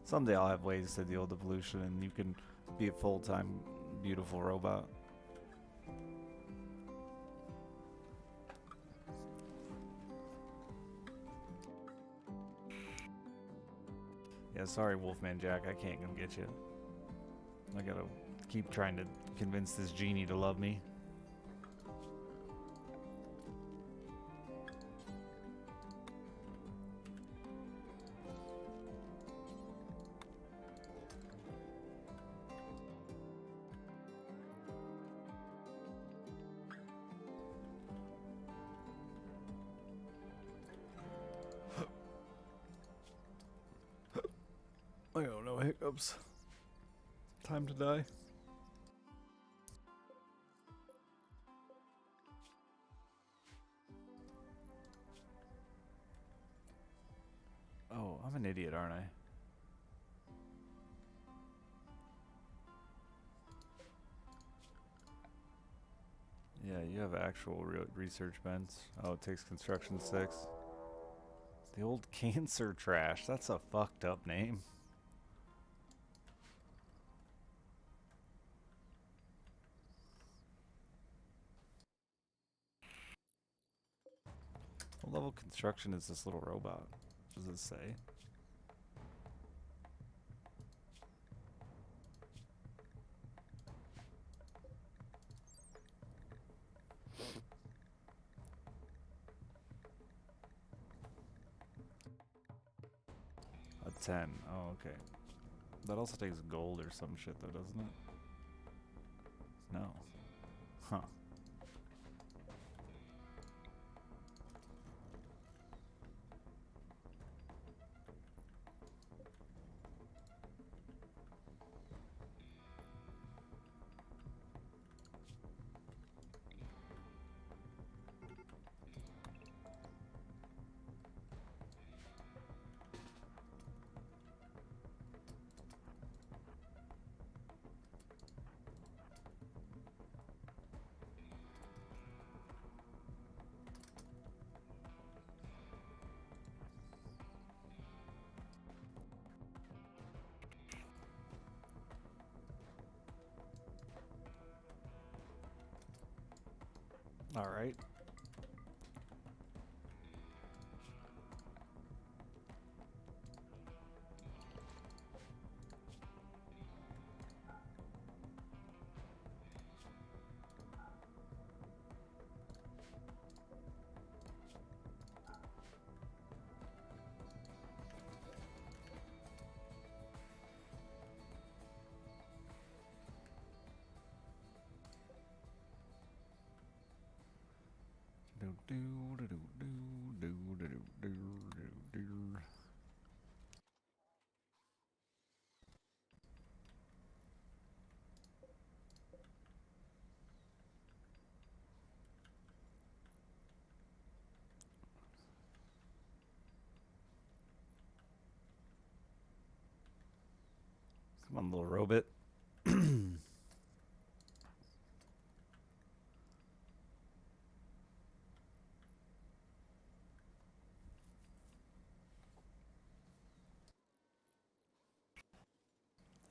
Someday I'll have ways to deal with the pollution and you can be a full-time beautiful robot. Yeah, sorry Wolfman Jack, I can't come get you. I gotta keep trying to convince this genie to love me. I don't know, hiccups. Time to die. Oh, I'm an idiot, aren't I? Yeah, you have actual research bents. Oh, it takes construction 6. The old cancer trash. That's a fucked up name. What level construction is this little robot? What does it say? A 10. Oh, okay. That also takes gold or some shit though, doesn't it? No. Huh. All right. Come on, little robot. I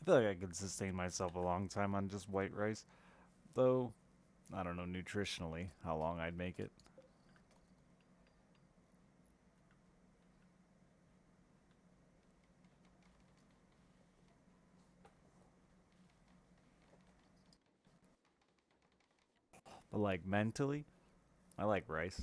feel like I could sustain myself a long time on just white rice. Though, I don't know nutritionally how long I'd make it. But like mentally, I like rice.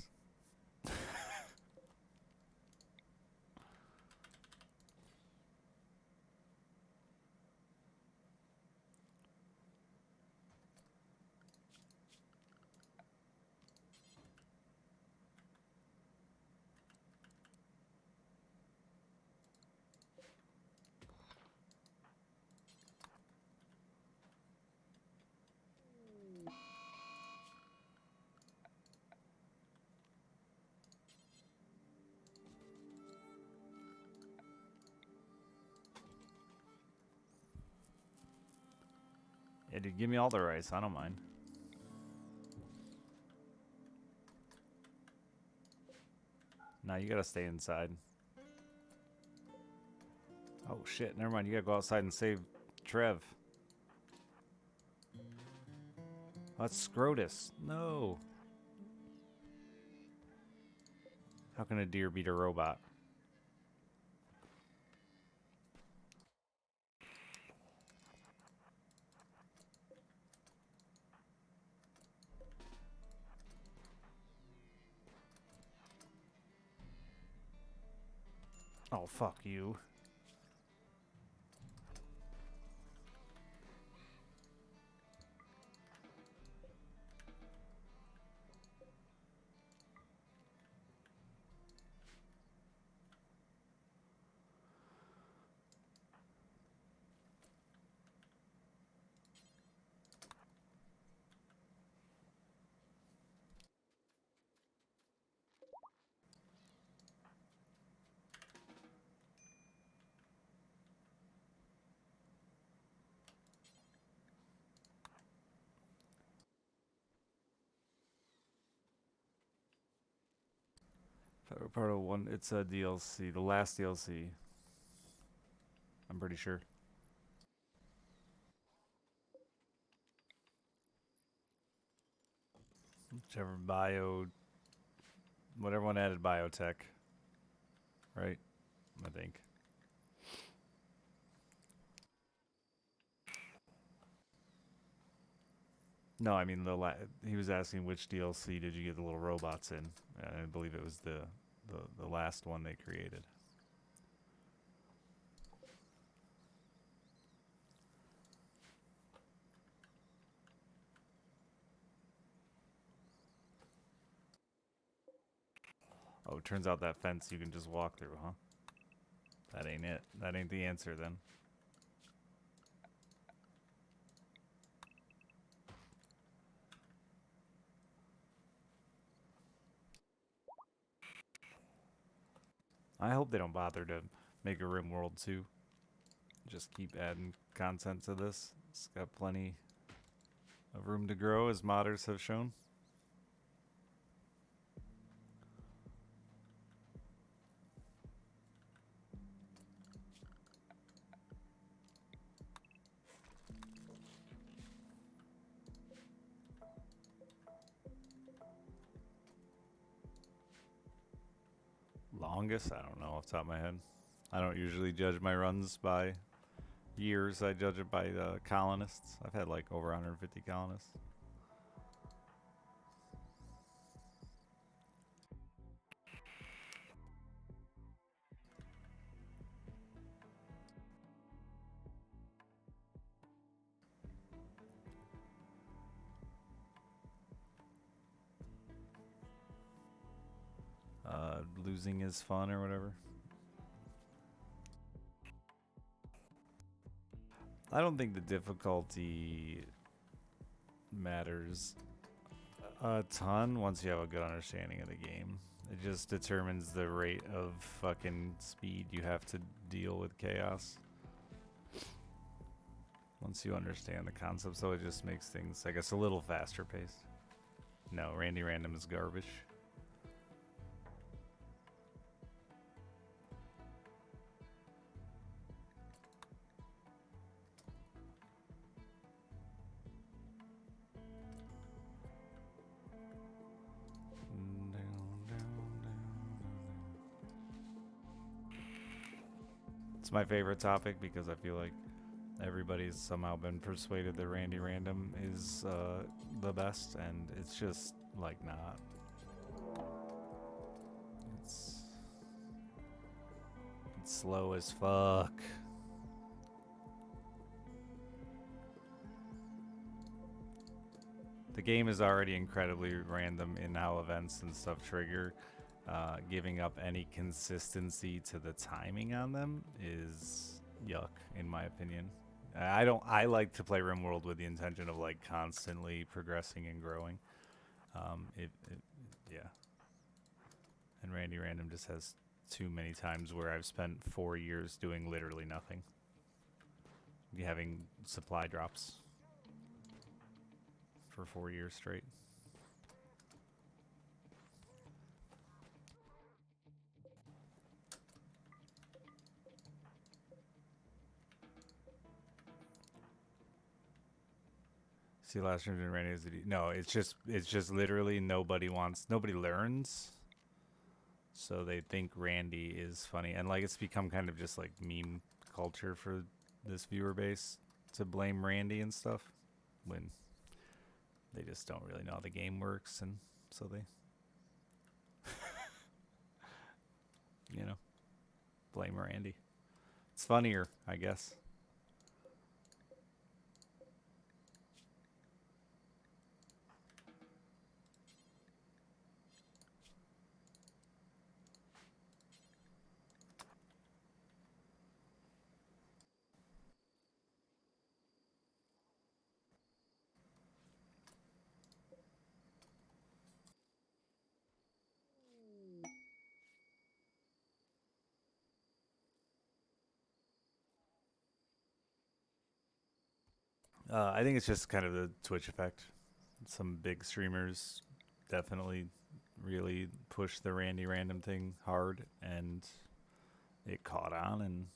Yeah, dude, give me all the rice. I don't mind. Nah, you gotta stay inside. Oh shit, never mind. You gotta go outside and save Trev. That's Scrotus. No. How can a deer beat a robot? Oh, fuck you. Part of one, it's a DLC, the last DLC. I'm pretty sure. Whichever whatever one added biotech, right? I think. No, I mean he was asking which DLC did you get the little robots in? I believe it was the last one they created. Oh, it turns out that fence you can just walk through, huh? That ain't it. That ain't the answer then. I hope they don't bother to make a Rimworld 2. Just keep adding content to this. It's got plenty of room to grow, as modders have shown. longest? I don't know off the top of my head. I don't usually judge my runs by years. I judge it by colonists. I've had like over 150 colonists. Losing is fun or whatever. I don't think the difficulty matters a ton once you have a good understanding of the game. It just determines the rate of fucking speed you have to deal with chaos. Once you understand the concept, so it just makes things, I guess, a little faster paced. No, Randy Random is garbage. It's my favorite topic because I feel like everybody's somehow been persuaded that Randy Random is the best, and it's just like not. It's slow as fuck. The game is already incredibly random in how events and stuff trigger. Giving up any consistency to the timing on them is yuck, in my opinion. I like to play Rimworld with the intention of like constantly progressing and growing. Yeah. And Randy Random just has too many times where I've spent 4 years doing literally nothing. Having supply drops for 4 years straight. See, last stream in Randy is no. It's just literally nobody learns, so they think Randy is funny, and like it's become kind of just like meme culture for this viewer base to blame Randy and stuff when they just don't really know how the game works, and so they, blame Randy. It's funnier, I guess. I think it's just kind of the Twitch effect. Some big streamers definitely really pushed the Randy Random thing hard, and it caught on, and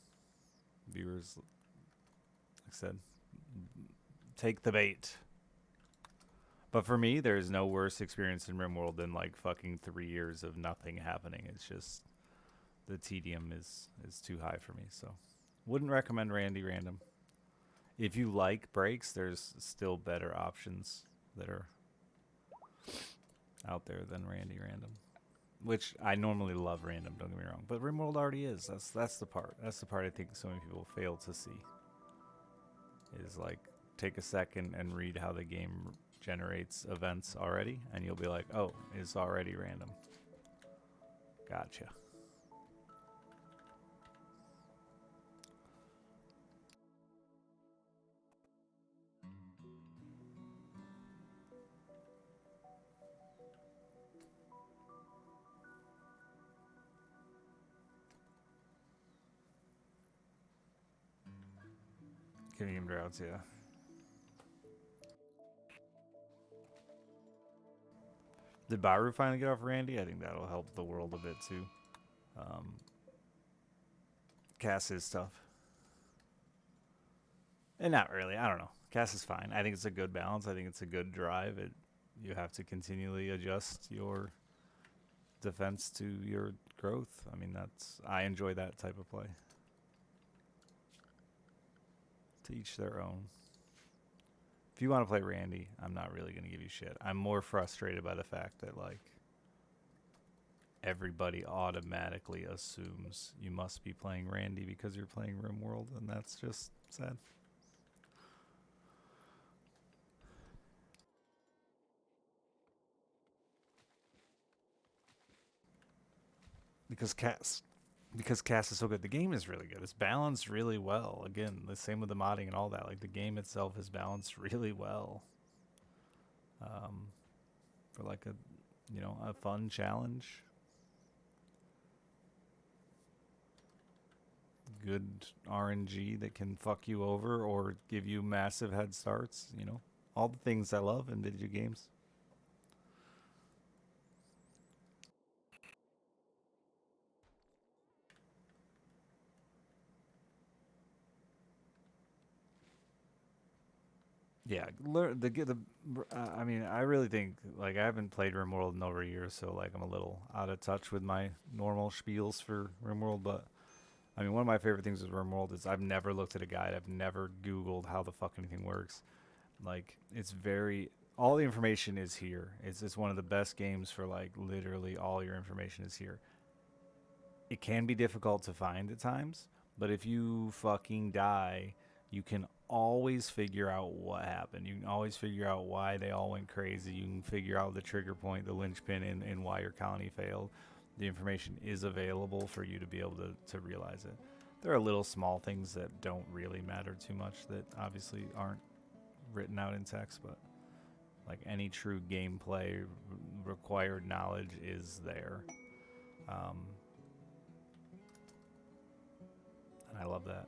viewers, like I said, take the bait. But for me, there's no worse experience in Rimworld than like fucking 3 years of nothing happening. It's just the tedium is too high for me. So wouldn't recommend Randy Random. If you like breaks, there's still better options that are out there than Randy Random. Which I normally love Random, don't get me wrong. But Rimworld already is. That's the part. That's the part I think so many people fail to see. Is like take a second and read how the game generates events already, and you'll be like, oh, it's already random. Gotcha. Giving him droughts, yeah. Did Baru finally get off Randy? I think that'll help the world a bit too. Cass is tough. And not really. I don't know. Cass is fine. I think it's a good balance. I think it's a good drive. You have to continually adjust your defense to your growth. I mean, I enjoy that type of play. To each their own. If you want to play Randy, I'm not really going to give you shit. I'm more frustrated by the fact that, like, everybody automatically assumes you must be playing Randy because you're playing Rimworld, and that's just sad. Because Cass is so good. The game is really good. It's balanced really well. Again, the same with the modding and all that. Like the game itself is balanced really well. Um, for like a fun challenge. Good RNG that can fuck you over or give you massive head starts. All the things I love in video games. Yeah, learn the. I mean, I really think like I haven't played RimWorld in over a year, so like I'm a little out of touch with my normal spiels for RimWorld. But I mean, one of my favorite things with RimWorld is I've never looked at a guide. I've never Googled how the fuck anything works. Like it's very all the information is here. It's one of the best games for like literally all your information is here. It can be difficult to find at times, but if you fucking die, you can always figure out what happened. You can always figure out why they all went crazy. You can figure out the trigger point, the linchpin, and why your colony failed. The information is available for you to be able to realize it. There are little small things that don't really matter too much that obviously aren't written out in text, but like any true gameplay required knowledge is there. Um, and I love that.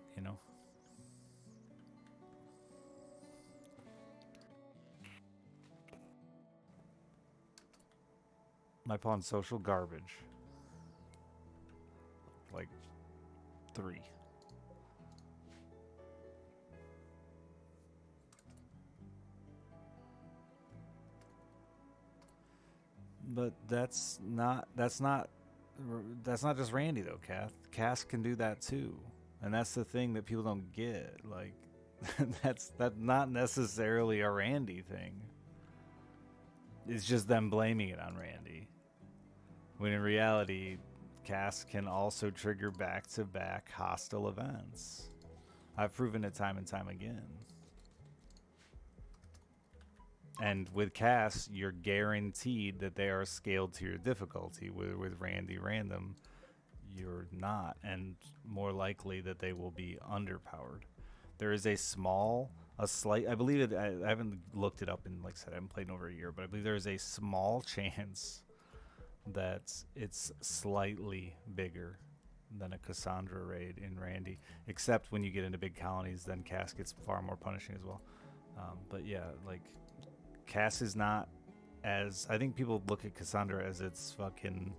My pawn's social garbage. Like 3. But that's not just Randy though, Kath. Cass can do that too. And that's the thing that people don't get. Like that's not necessarily a Randy thing. It's just them blaming it on Randy. When in reality, Cass can also trigger back to back hostile events. I've proven it time and time again. And with Cass, you're guaranteed that they are scaled to your difficulty. With Randy Random, you're not, and more likely that they will be underpowered. There is a slight. I believe it. I haven't looked it up in, like I said, I haven't played in over a year, but I believe there is a small chance that it's slightly bigger than a Cassandra raid in Randy. Except when you get into big colonies, then Cass gets far more punishing as well. But yeah, like Cass is not as. I think people look at Cassandra as its fucking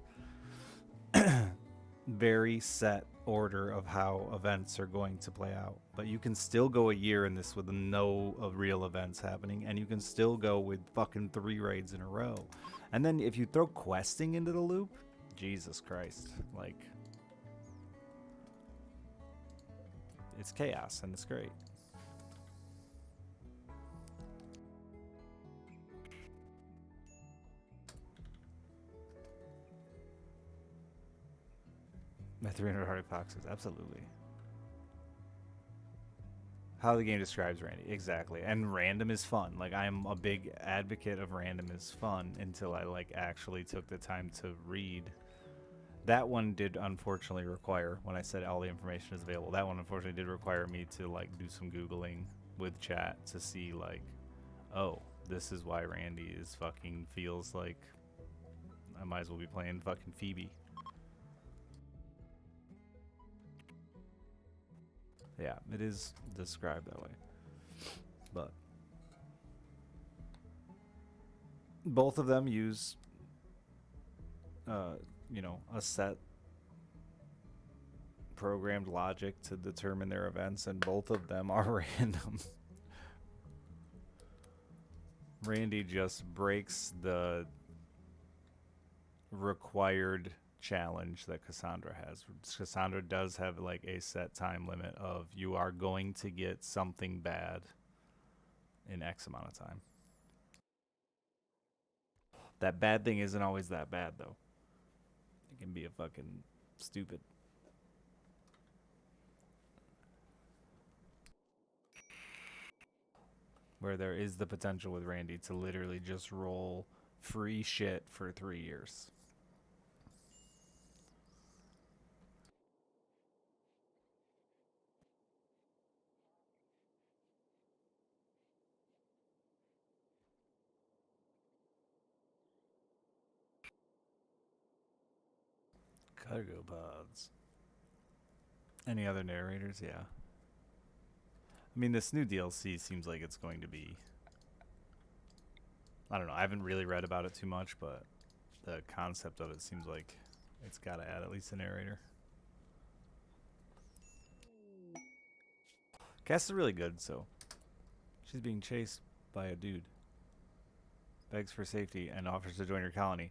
very set order of how events are going to play out. But you can still go a year in this with no real events happening, and you can still go with fucking 3 raids in a row. And then if you throw questing into the loop, Jesus Christ, like it's chaos and it's great. My 300 heart boxes, absolutely. How the game describes Randy, exactly. And random is fun. Like I'm a big advocate of random is fun until I like actually took the time to read. That one did unfortunately require, when I said all the information is available, that one unfortunately did require me to like do some Googling with chat to see like, oh, this is why Randy is fucking feels like I might as well be playing fucking Phoebe. Yeah, it is described that way. But both of them use, a set programmed logic to determine their events, and both of them are random. Randy just breaks the required challenge that Cassandra has. Cassandra does have like a set time limit of you are going to get something bad in X amount of time. That bad thing isn't always that bad though. It can be a fucking stupid. Where there is the potential with Randy to literally just roll free shit for 3 years. Cargo pods. Any other narrators? Yeah. I mean, this new DLC seems like it's going to be. I don't know. I haven't really read about it too much, but the concept of it seems like it's got to add at least a narrator. Cass is really good, so she's being chased by a dude. Begs for safety and offers to join her colony.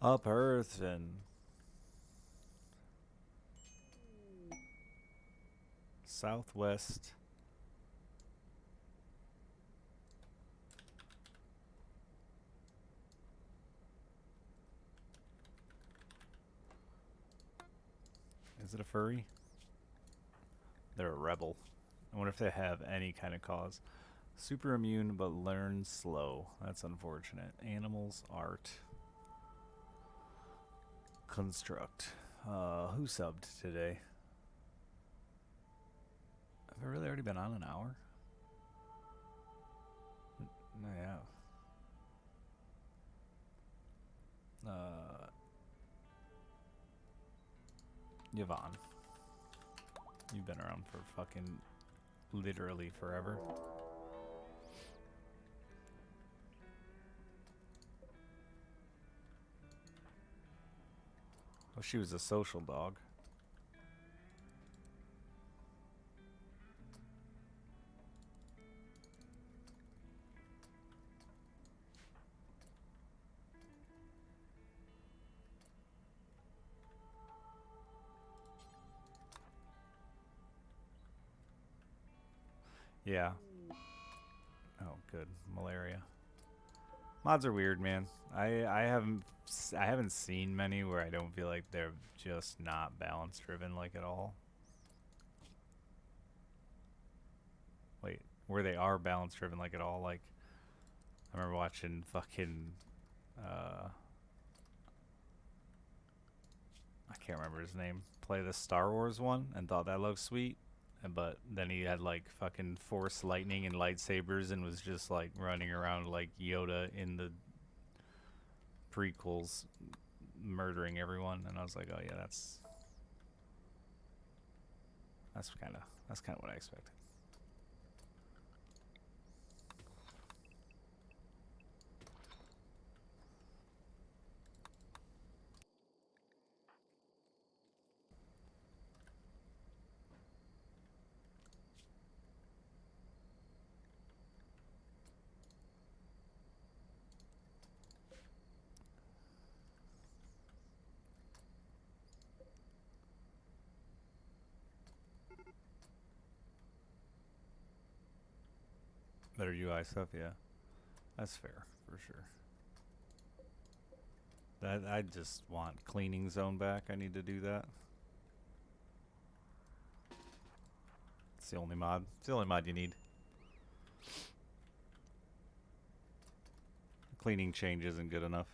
Up Earth and Southwest. Is it a furry? They're a rebel. I wonder if they have any kind of cause. Super immune but learn slow. That's unfortunate. Animals, art. Construct. Who subbed today? Have I really already been on an hour? No, yeah. Yvonne. You've been around for fucking literally forever. Oh, she was a social dog. Yeah. Oh, good. Malaria. Mods are weird, man. I haven't seen many where I don't feel like they're just not balance driven like at all. Wait, where they are balance driven like at all. Like I remember watching fucking I can't remember his name, play the Star Wars one and thought that looked sweet. But then he had like fucking force lightning and lightsabers and was just like running around like Yoda in the prequels murdering everyone, and I was like, oh yeah, that's kind of what I expected. Better UI stuff, yeah. That's fair, for sure. That I just want cleaning zone back. I need to do that. It's the only mod. It's the only mod you need. Cleaning change isn't good enough.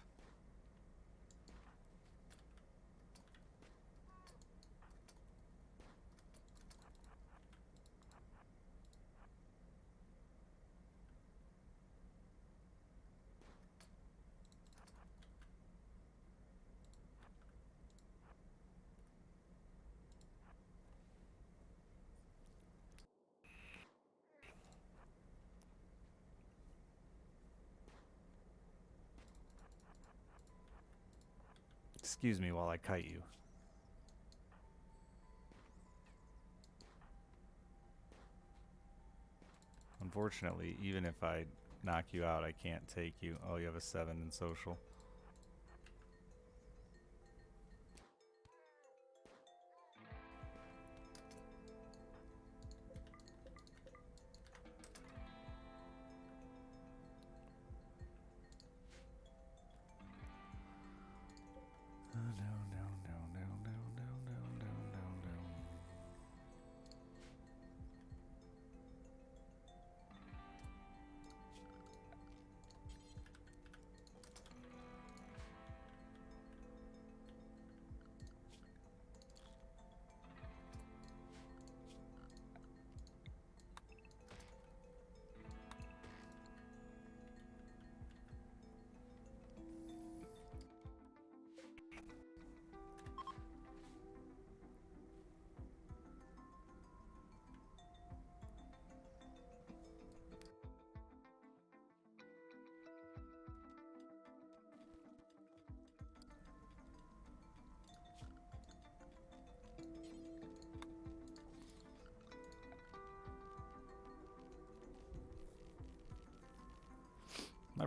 Excuse me while I kite you. Unfortunately, even if I knock you out, I can't take you. Oh, you have a 7 in social.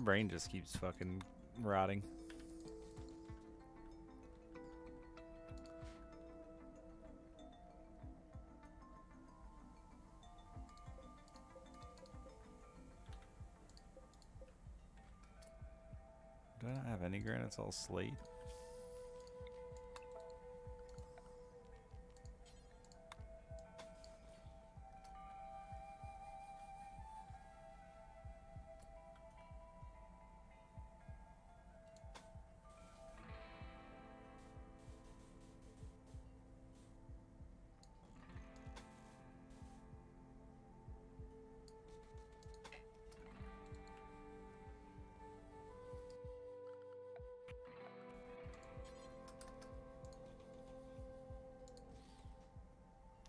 brain just keeps fucking rotting. Do I not have any granite? It's all slate.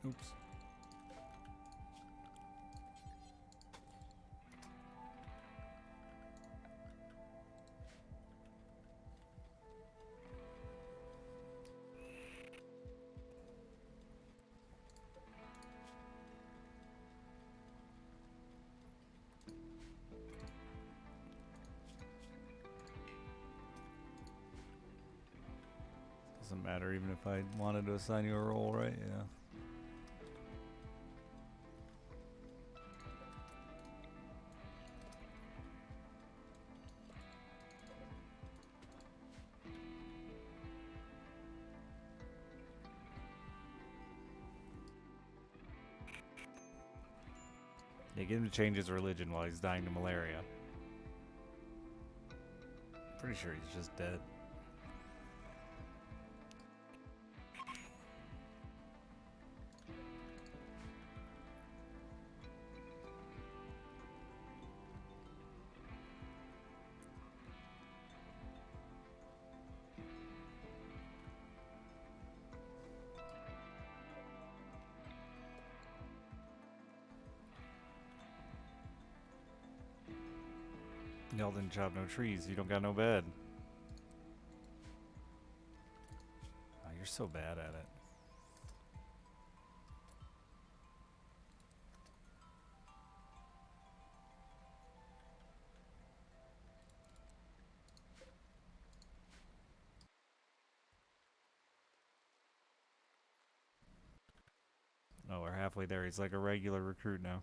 Oops. Doesn't matter even if I wanted to assign you a role, right? Yeah. Yeah, get him to change his religion while he's dying to malaria. Pretty sure he's just dead. Y'all didn't chop no trees. You don't got no bed. Oh, you're so bad at it. Oh, we're halfway there. He's like a regular recruit now.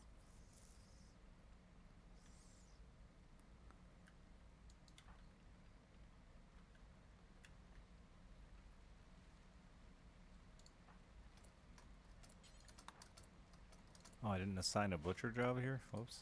Oh, I didn't assign a butcher job here? Whoops.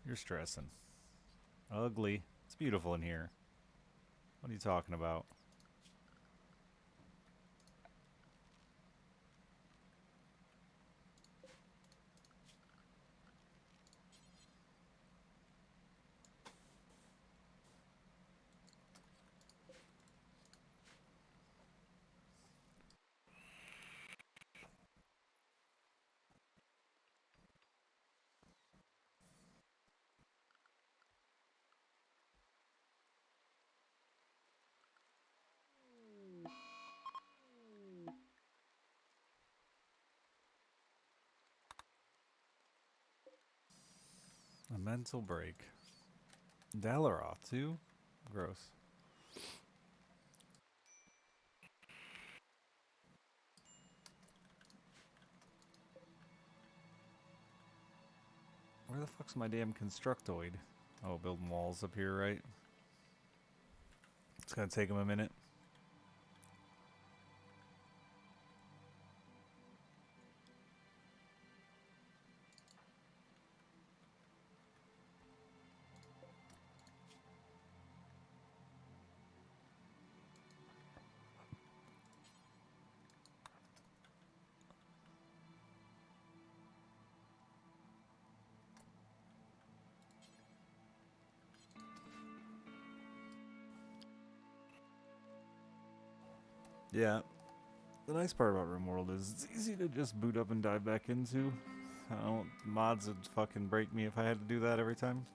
You're stressing. Ugly. It's beautiful in here. What are you talking about? A mental break. Dalaroth, too? Gross. Where the fuck's my damn constructoid? Oh, building walls up here, right? It's gonna take him a minute. Yeah. The nice part about Rimworld is it's easy to just boot up and dive back into. I don't. Mods would fucking break me if I had to do that every time.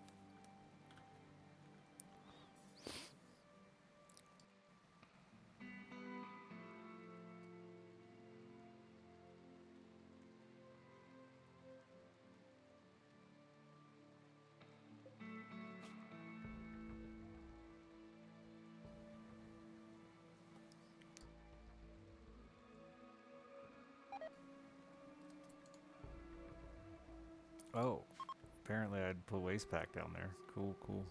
Oh, apparently I'd put waste pack down there. Cool, cool.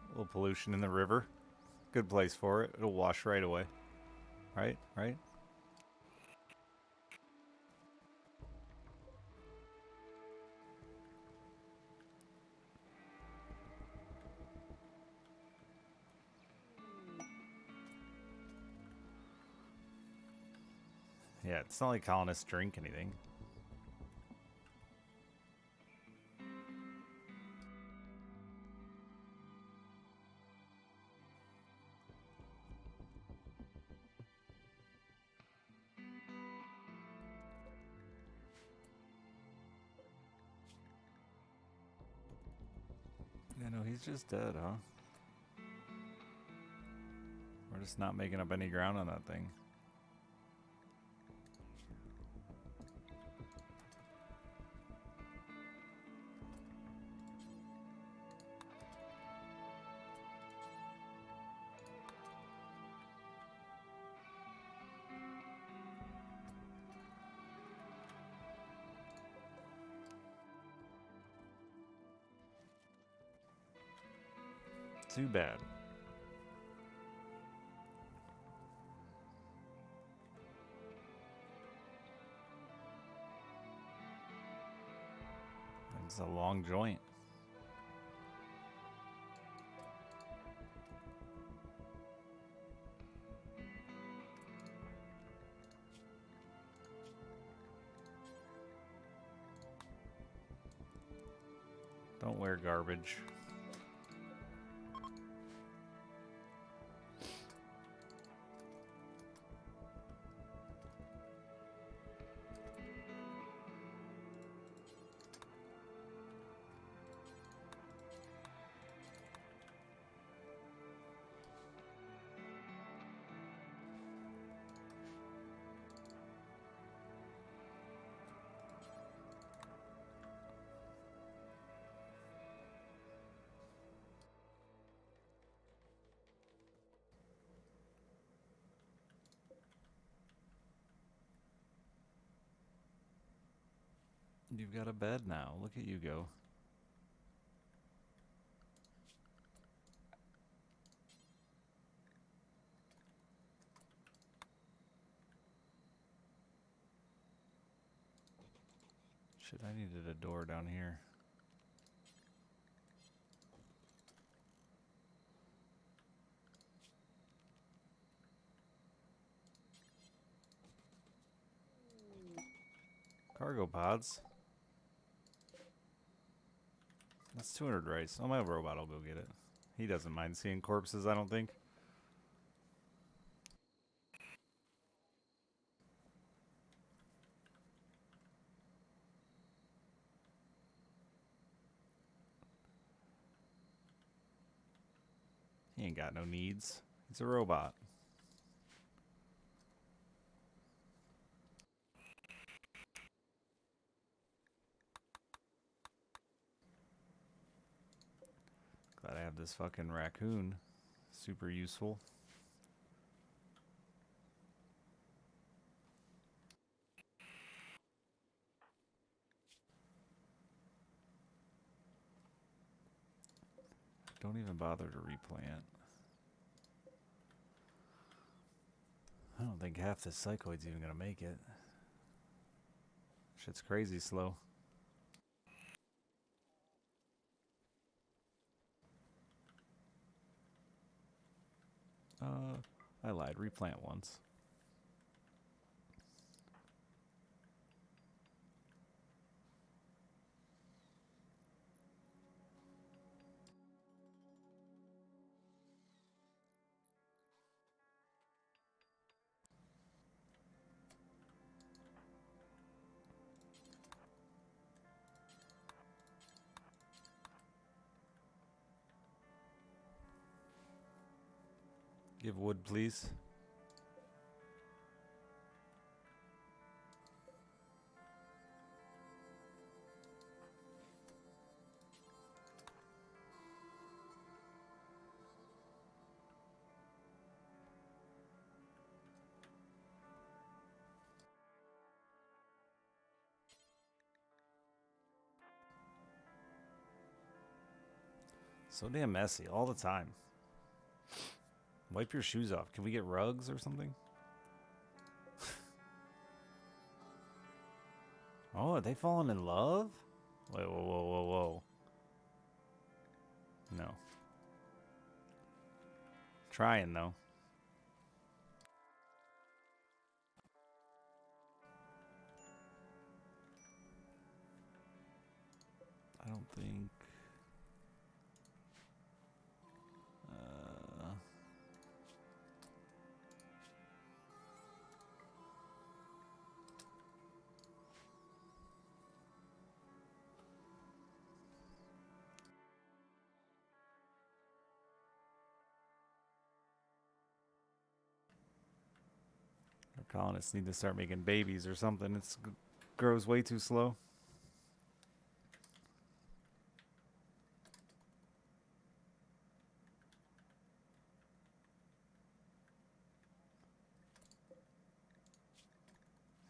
A little pollution in the river. Good place for it. It'll wash right away. Right? Right? Yeah, it's not like colonists drink anything. Yeah, no, he's just dead, huh? We're just not making up any ground on that thing. Too bad. It's a long joint. Don't wear garbage. You've got a bed now. Look at you go. Shit, I needed a door down here. Cargo pods. That's 200 rice. Oh, my robot will go get it. He doesn't mind seeing corpses, I don't think. He ain't got no needs. He's a robot. Glad I have this fucking raccoon. Super useful. Don't even bother to replant. I don't think half this psychoid's even gonna make it. Shit's crazy slow. I lied. Replant once. Give wood, please. So damn messy all the time. Wipe your shoes off. Can we get rugs or something? Oh, are they falling in love? Wait, whoa, whoa, whoa, whoa. No. Trying, though. I don't think... Our colonists need to start making babies or something. It grows way too slow.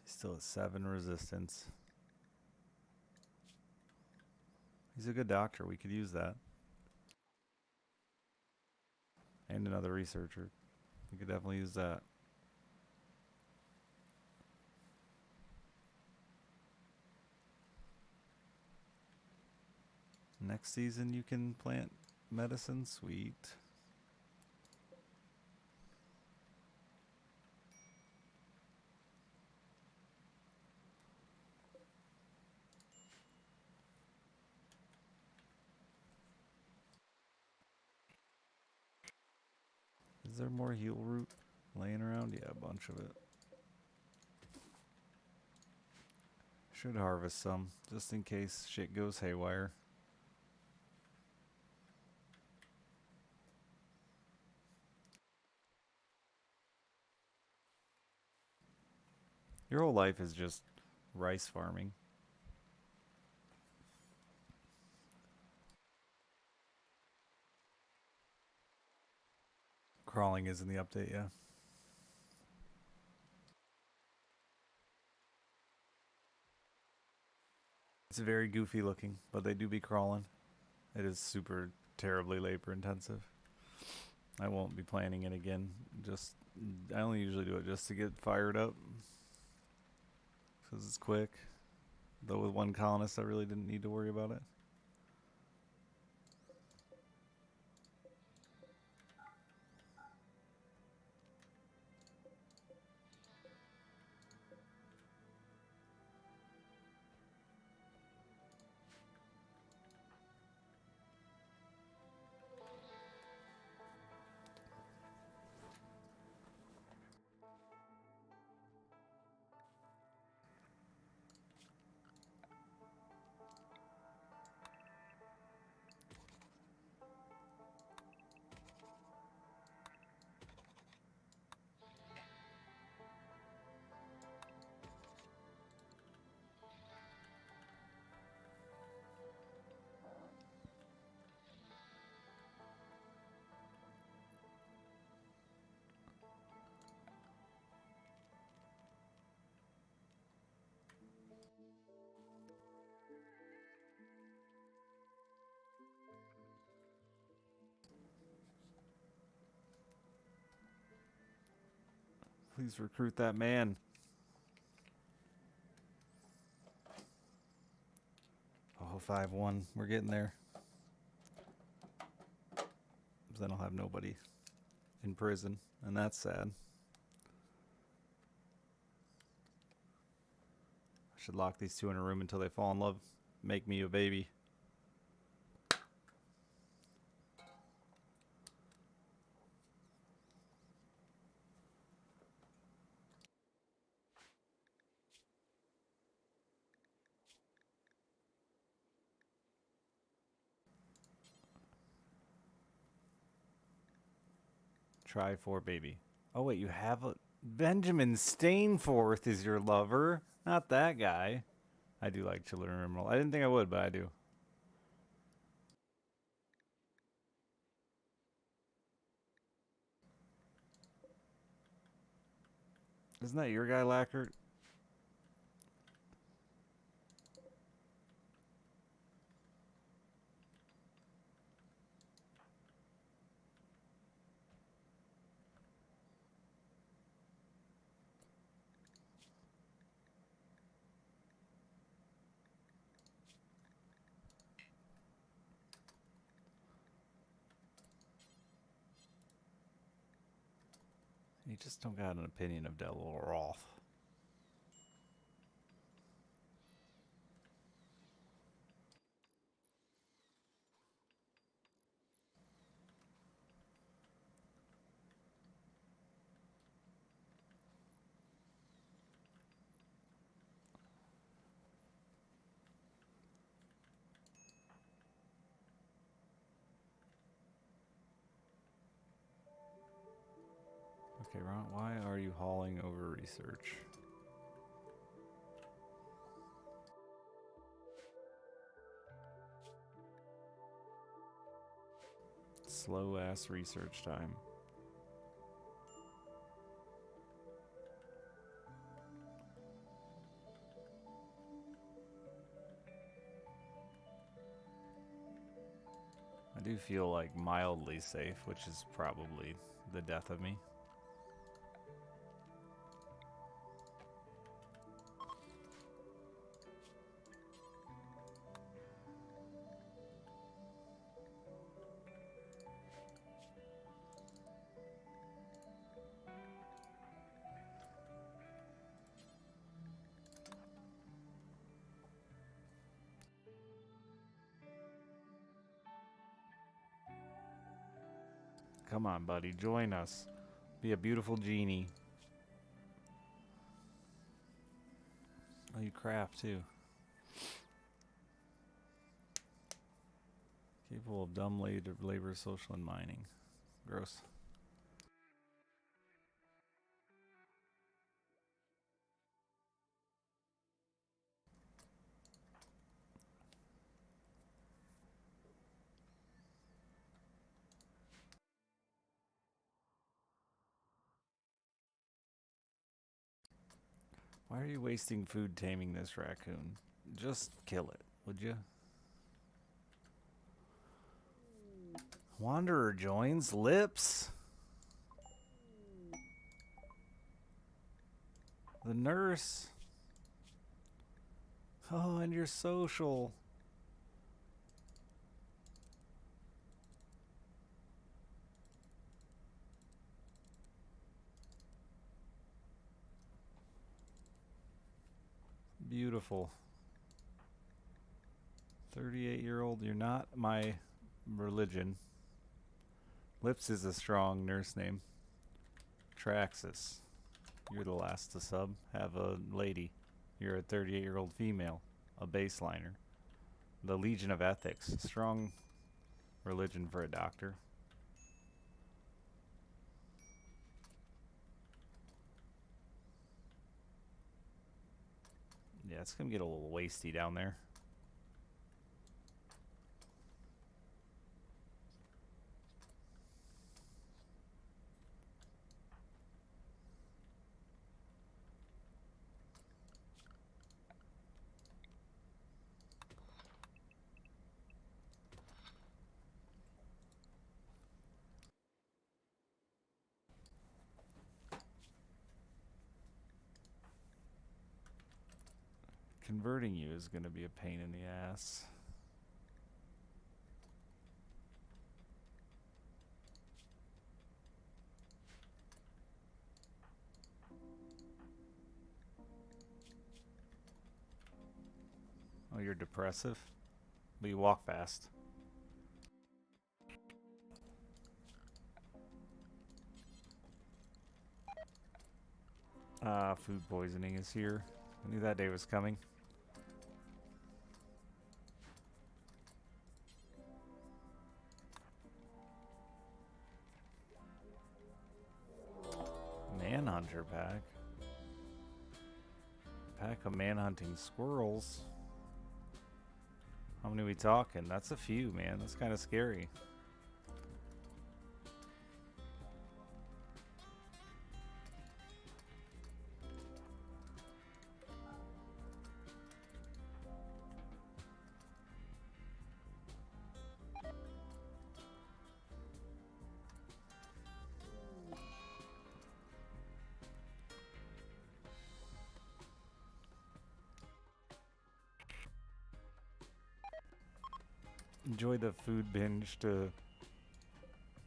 He's still at 7 resistance. He's a good doctor. We could use that. And another researcher. We could definitely use that. Next season you can plant medicine. Sweet. Is there more heal root laying around? Yeah, a bunch of it. Should harvest some, just in case shit goes haywire. Your whole life is just rice farming. Crawling is in the update, yeah. It's very goofy looking, but they do be crawling. It is super terribly labor intensive. I won't be planning it again. I only usually do it just to get fired up. Because it's quick. Though with one colonist, I really didn't need to worry about it. Please recruit that man. Oh, 5-1. We're getting there. Then I'll have nobody in prison, and that's sad. I should lock these two in a room until they fall in love. Make me a baby. Try for baby. Oh wait, you have a Benjamin Stainforth is your lover, not that guy. I do like Chiller and Rimworld. I didn't think I would, but I do. Isn't that your guy, Lackert? You just don't got an opinion of Devil Roth. Okay, Ron, why are you hauling over research? Slow ass research time. I do feel like mildly safe, which is probably the death of me. Come on, buddy, join us. Be a beautiful genie. Oh, you craft too. Capable of dumb labor, social, and mining. Gross. Why are you wasting food taming this raccoon? Just kill it, would you? Wanderer joins Lips. The nurse. Oh, and your social. Beautiful. 38-year-old, you're not my religion. Lips is a strong nurse name. Traxxas. You're the last to sub. Have a lady. You're a 38-year-old female. A baseliner. The Legion of Ethics. Strong religion for a doctor. Yeah, it's gonna get a little wasty down there. Converting you is gonna be a pain in the ass. Oh, you're depressive? But you walk fast. Food poisoning is here. I knew that day was coming. scavenger pack. Pack of man-hunting squirrels. How many are we talking? That's a few, man. That's kind of scary. Enjoy the food binge to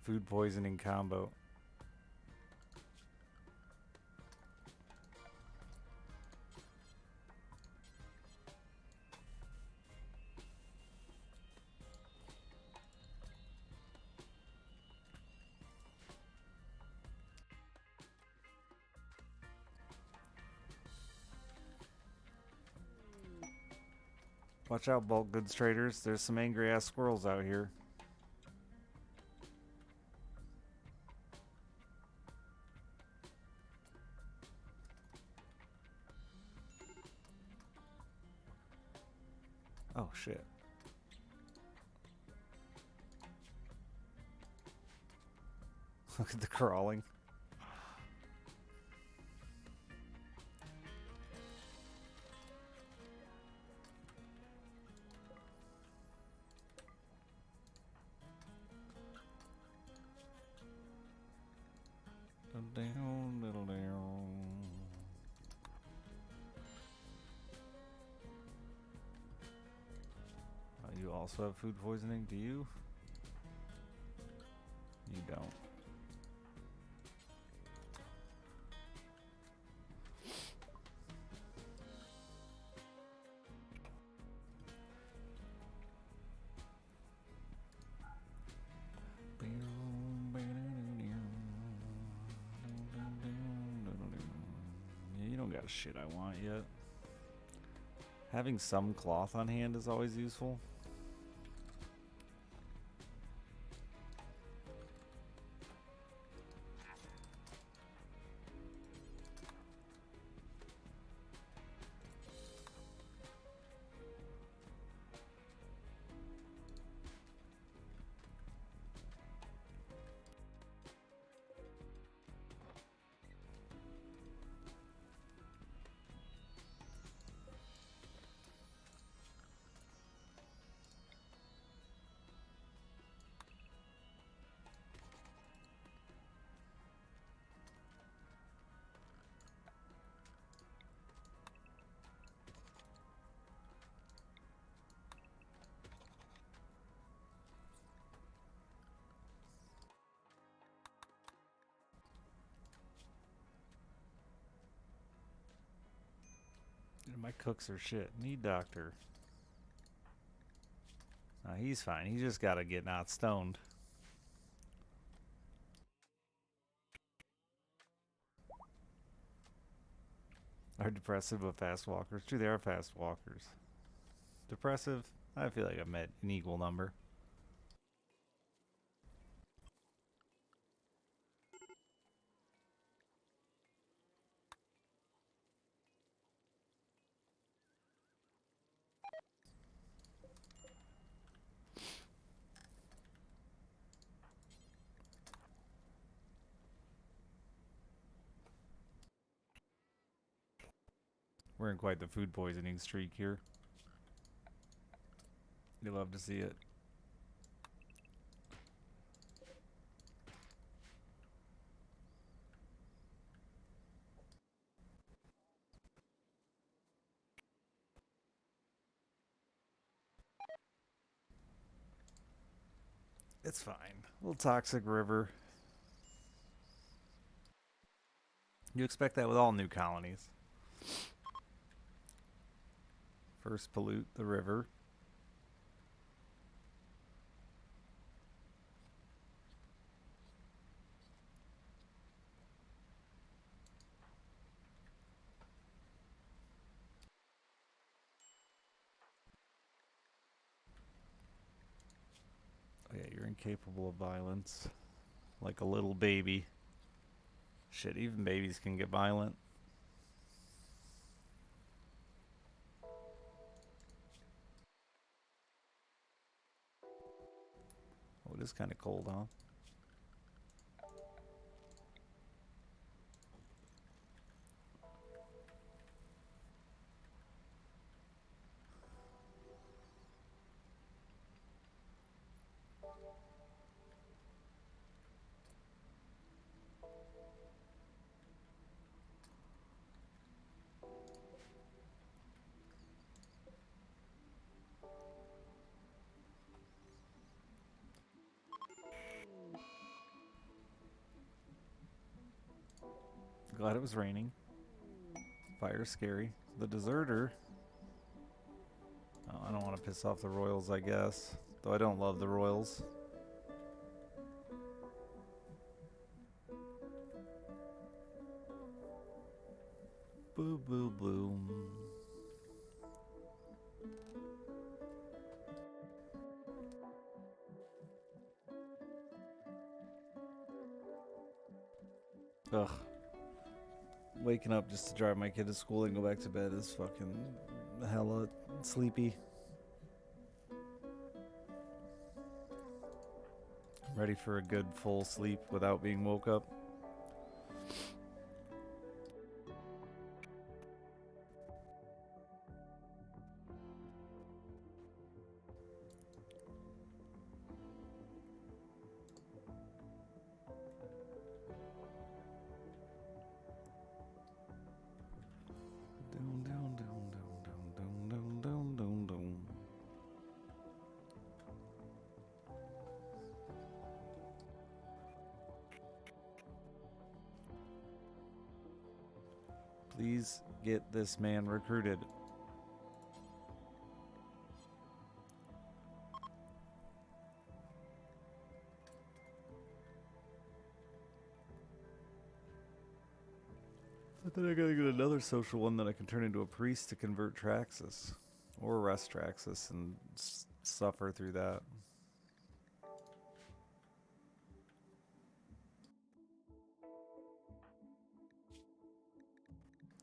food poisoning combo. Watch out, bulk goods traders. There's some angry ass squirrels out here. Oh shit. Look at the crawling. Down, little down. You also have food poisoning, do you? You don't. Yeah, you don't got shit I want yet. Having some cloth on hand is always useful. My cooks are shit. Need doctor. He's fine. He just gotta get not stoned. Are depressive but fast walkers. True, they are fast walkers. Depressive? I feel like I've met an equal number. We're in quite the food poisoning streak here. You love to see it. It's fine. A little toxic river. You expect that with all new colonies. First pollute the river. Oh yeah, you're incapable of violence. Like a little baby. Shit, even babies can get violent. Oh, it is kind of cold, huh? Glad it was raining. Fire's scary. The deserter. Oh, I don't want to piss off the royals, I guess. Though I don't love the royals. Boo boo boo. Ugh. Waking up just to drive my kid to school and go back to bed is fucking hella sleepy. Ready for a good full sleep without being woke up. Please get this man recruited. I thought I gotta get another social one that I can turn into a priest to convert Traxxas. Or arrest Traxxas and suffer through that.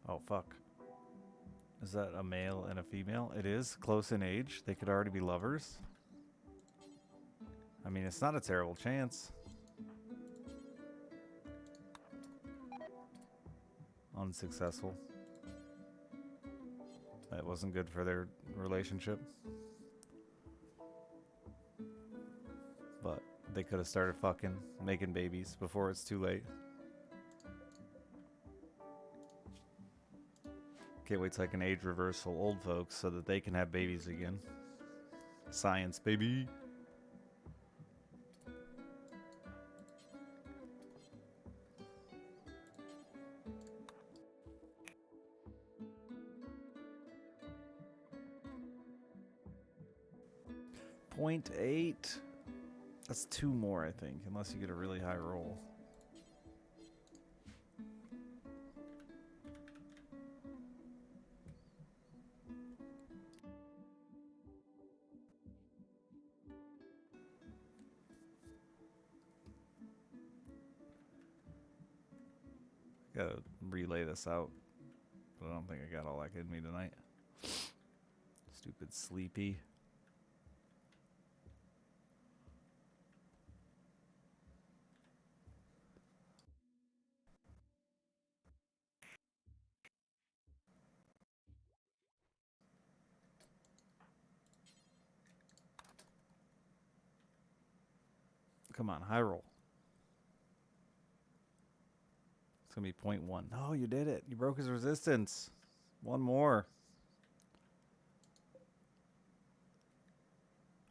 Oh, fuck. Is that a male and a female? It is close in age. They could already be lovers. I mean, it's not a terrible chance. Unsuccessful. That wasn't good for their relationship. But they could have started fucking, making babies before it's too late. Can't wait till I can age reversal old folks so that they can have babies again. Science, baby. .8. That's 2 more, I think, unless you get a really high roll. Gotta relay this out. But I don't think I got all that in me tonight. Stupid sleepy. Come on, high roll. It's gonna be .1. No, you did it. You broke his resistance. 1 more.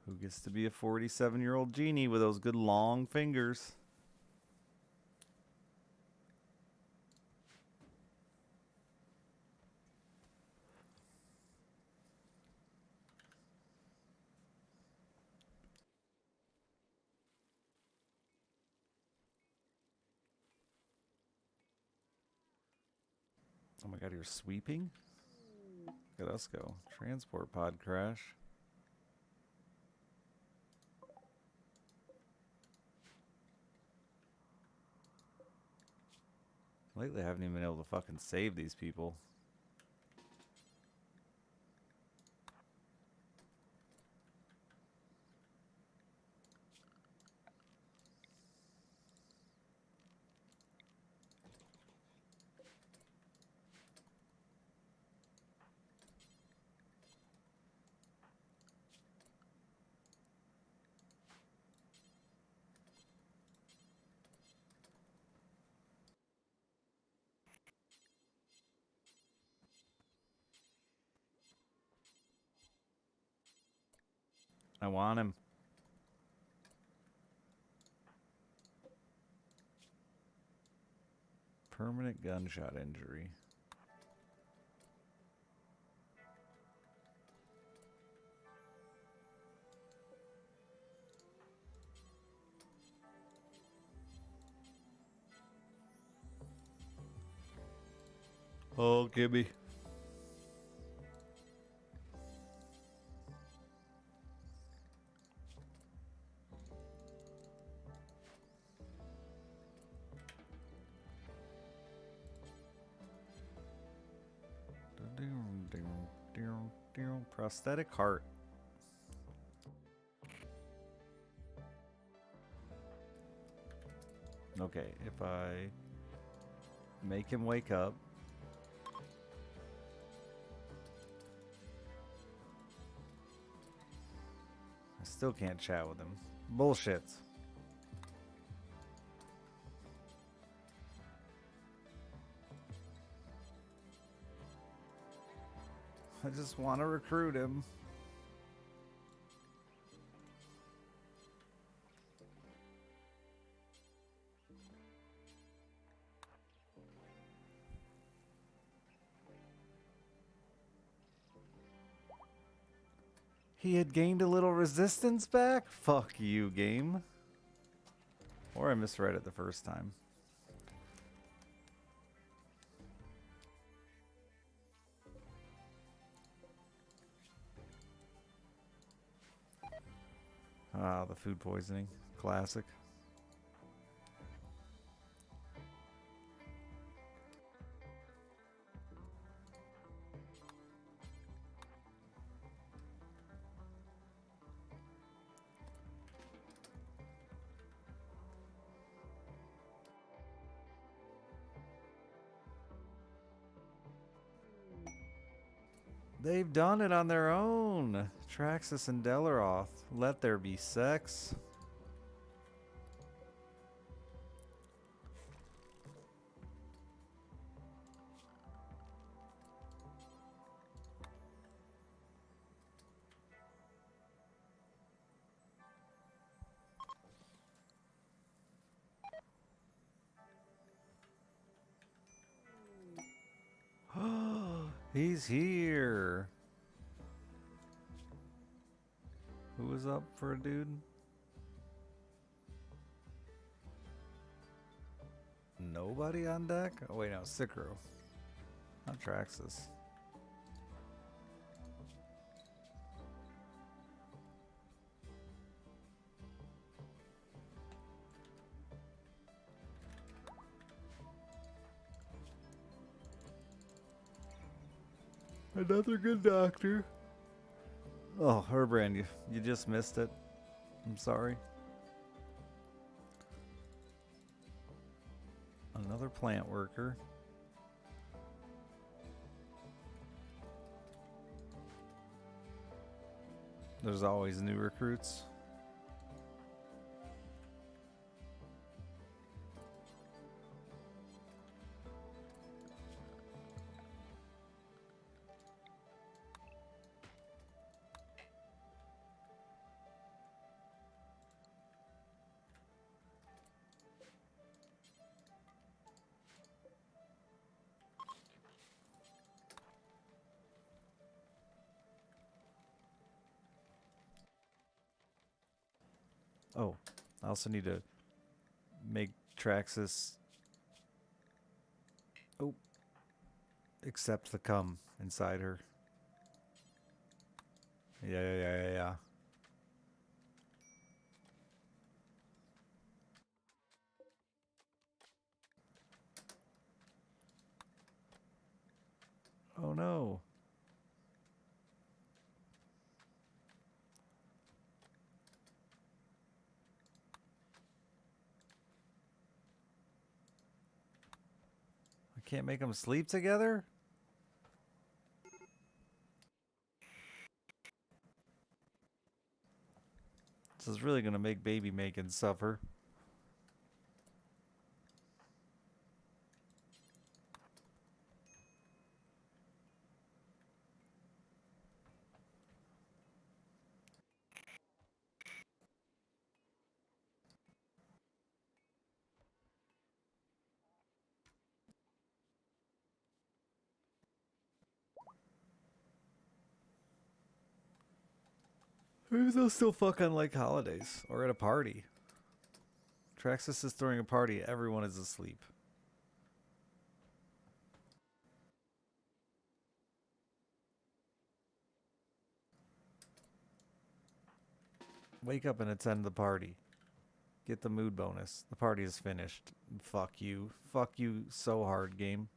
Who gets to be a 47-year-old genie with those good long fingers? Oh my god, you're sweeping? Look at us go. Transport pod crash. Lately, I haven't even been able to fucking save these people. I want him. Permanent gunshot injury. Oh, gimme. Prosthetic heart. Okay, if I make him wake up. I still can't chat with him. Bullshit. I just want to recruit him. He had gained a little resistance back? Fuck you, game. Or I misread it the first time. Ah, the food poisoning. Classic. They've done it on their own. Traxxas and Delaroth. Let there be sex. He's here. Who was up for a dude? Nobody on deck? Oh, wait, no, Sikro. Not Traxxas. Another good doctor. Oh, Herbrand, you just missed it. I'm sorry. Another plant worker. There's always new recruits. Oh, I also need to make Traxxas accept the cum inside her. Yeah. Oh no. I can't make them sleep together? This is really gonna make baby making suffer. Maybe they'll still fuck on like holidays or at a party. Traxxas is throwing a party. Everyone is asleep. Wake up and attend the party. Get the mood bonus. The party is finished. Fuck you. Fuck you so hard, game.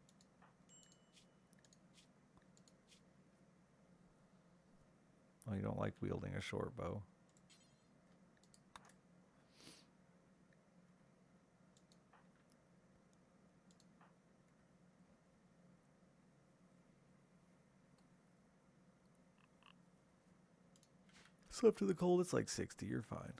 Oh, you don't like wielding a short bow. Slept to the cold, it's like 60. You're fine.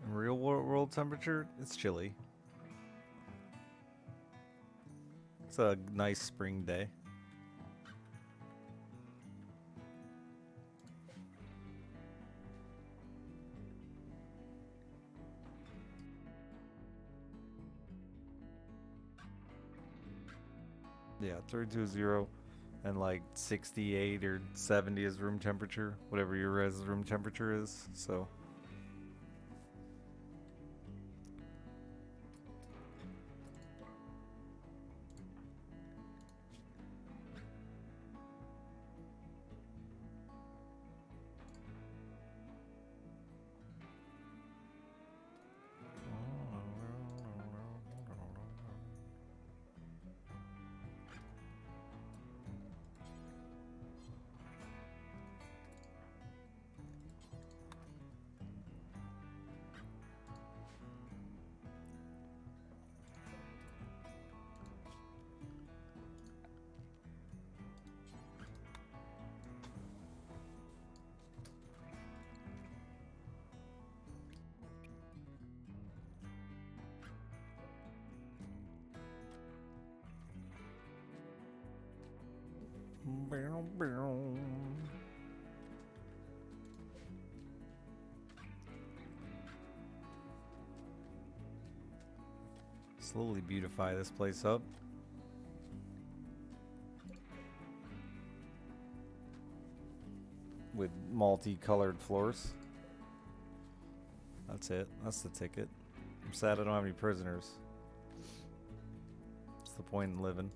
In real world temperature, it's chilly. It's a nice spring day. Yeah, 32 and like 68 or 70 is room temperature, whatever your res room temperature is. So slowly beautify this place up. With multicolored floors. That's it. That's the ticket. I'm sad I don't have any prisoners. What's the point in living?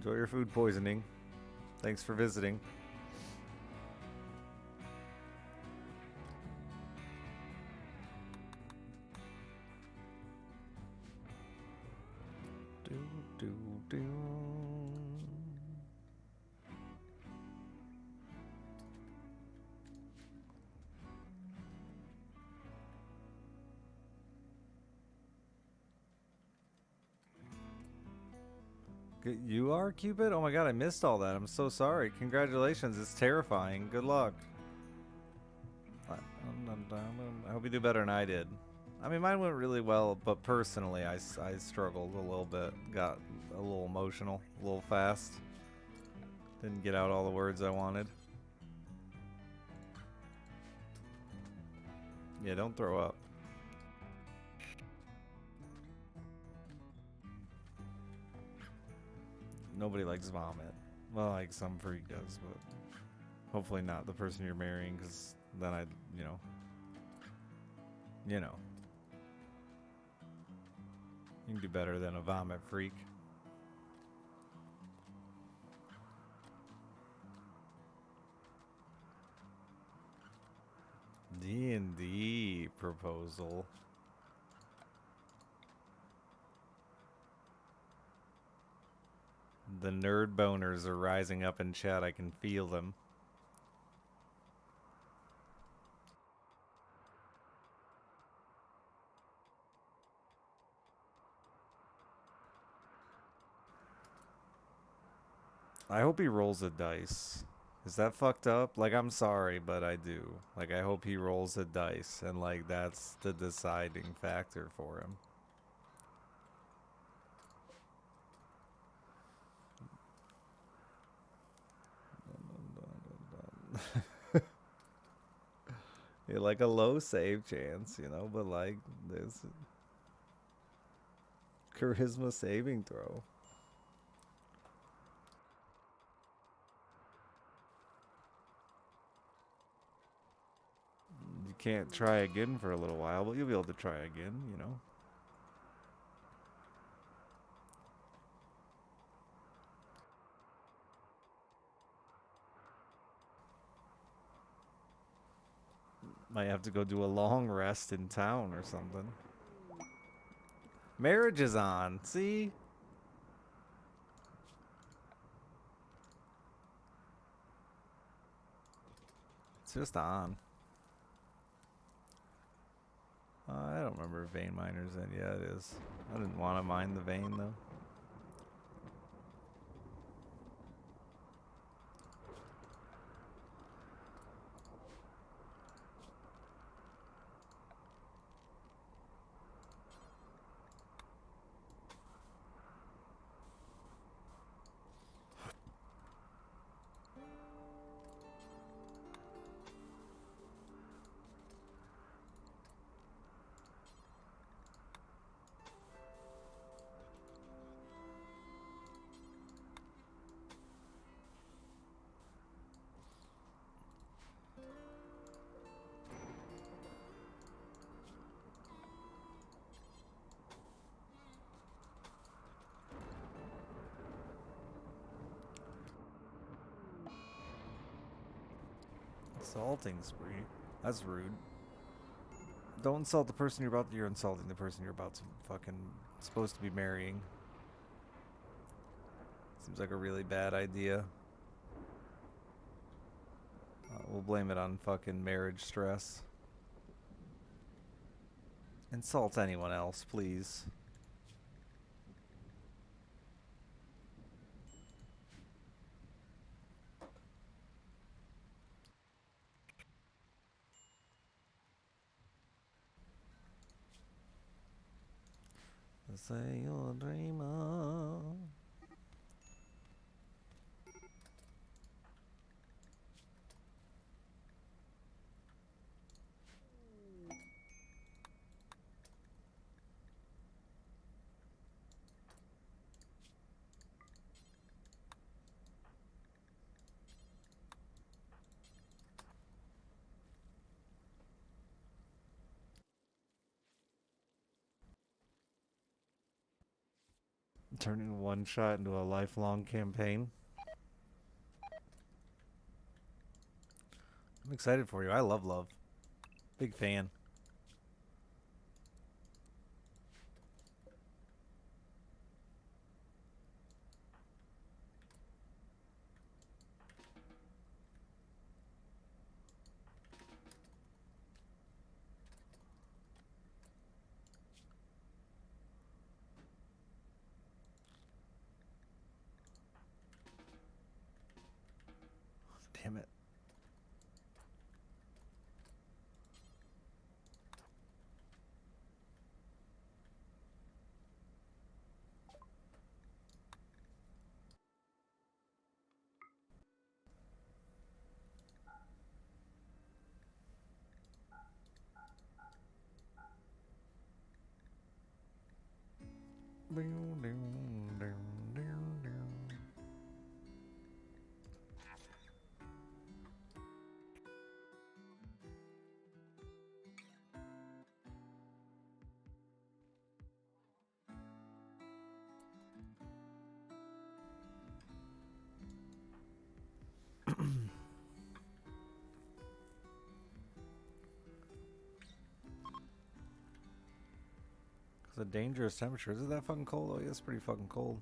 Enjoy your food poisoning. Thanks for visiting. Do, do, do. You are Cupid? Oh my god, I missed all that. I'm so sorry. Congratulations. It's terrifying. Good luck. I hope you do better than I did. I mean, mine went really well, but personally, I struggled a little bit. Got a little emotional, a little fast. Didn't get out all the words I wanted. Yeah, don't throw up. Nobody likes vomit. Well, like some freak does, but hopefully not the person you're marrying, because then I'd, you know, you can do better than a vomit freak. D&D proposal. The nerd boners are rising up in chat. I can feel them. I hope he rolls a dice. Is that fucked up? Like, I'm sorry, but I do. Like, I hope he rolls a dice, and, like, that's the deciding factor for him. Yeah, like a low save chance, but, like, there's charisma saving throw. You can't try again for a little while, but you'll be able to try again. Might have to go do a long rest in town or something. Marriage is on. See? It's just on. I don't remember if vein miners in. Yeah, it is. I didn't want to mine the vein, though. Insulting spree. That's rude. Don't insult the person you're insulting the person you're about to fucking supposed to be marrying. Seems like a really bad idea. We'll blame it on fucking marriage stress. Insult anyone else, please. Say you're a dreamer. Turning one shot into a lifelong campaign. I'm excited for you. I love love. Big fan. Damn it. It's a dangerous temperature. Is it that fucking cold? Oh, yeah, it's pretty fucking cold.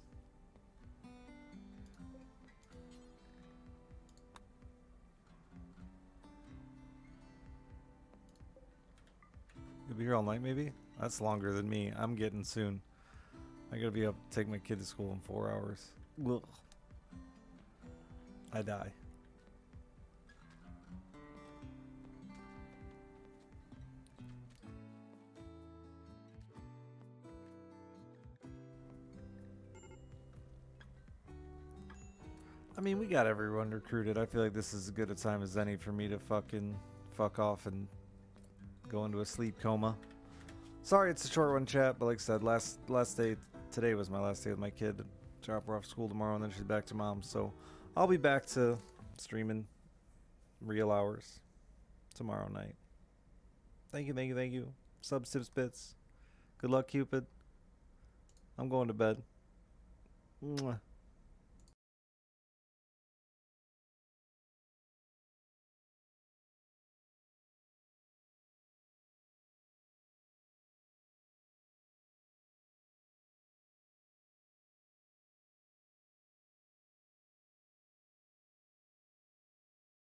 You'll be here all night, maybe? That's longer than me. I'm getting soon. I gotta be up to take my kid to school in 4 hours. Ugh. I die. I mean, we got everyone recruited. I feel like this is as good a time as any for me to fucking fuck off and go into a sleep coma. Sorry, it's a short one, chat. But like I said, last day today was my last day with my kid. Drop her off school tomorrow, and then she's back to mom. So I'll be back to streaming real hours tomorrow night. Thank you, thank you, thank you. Subs, tips, bits. Good luck, Cupid. I'm going to bed. Mwah.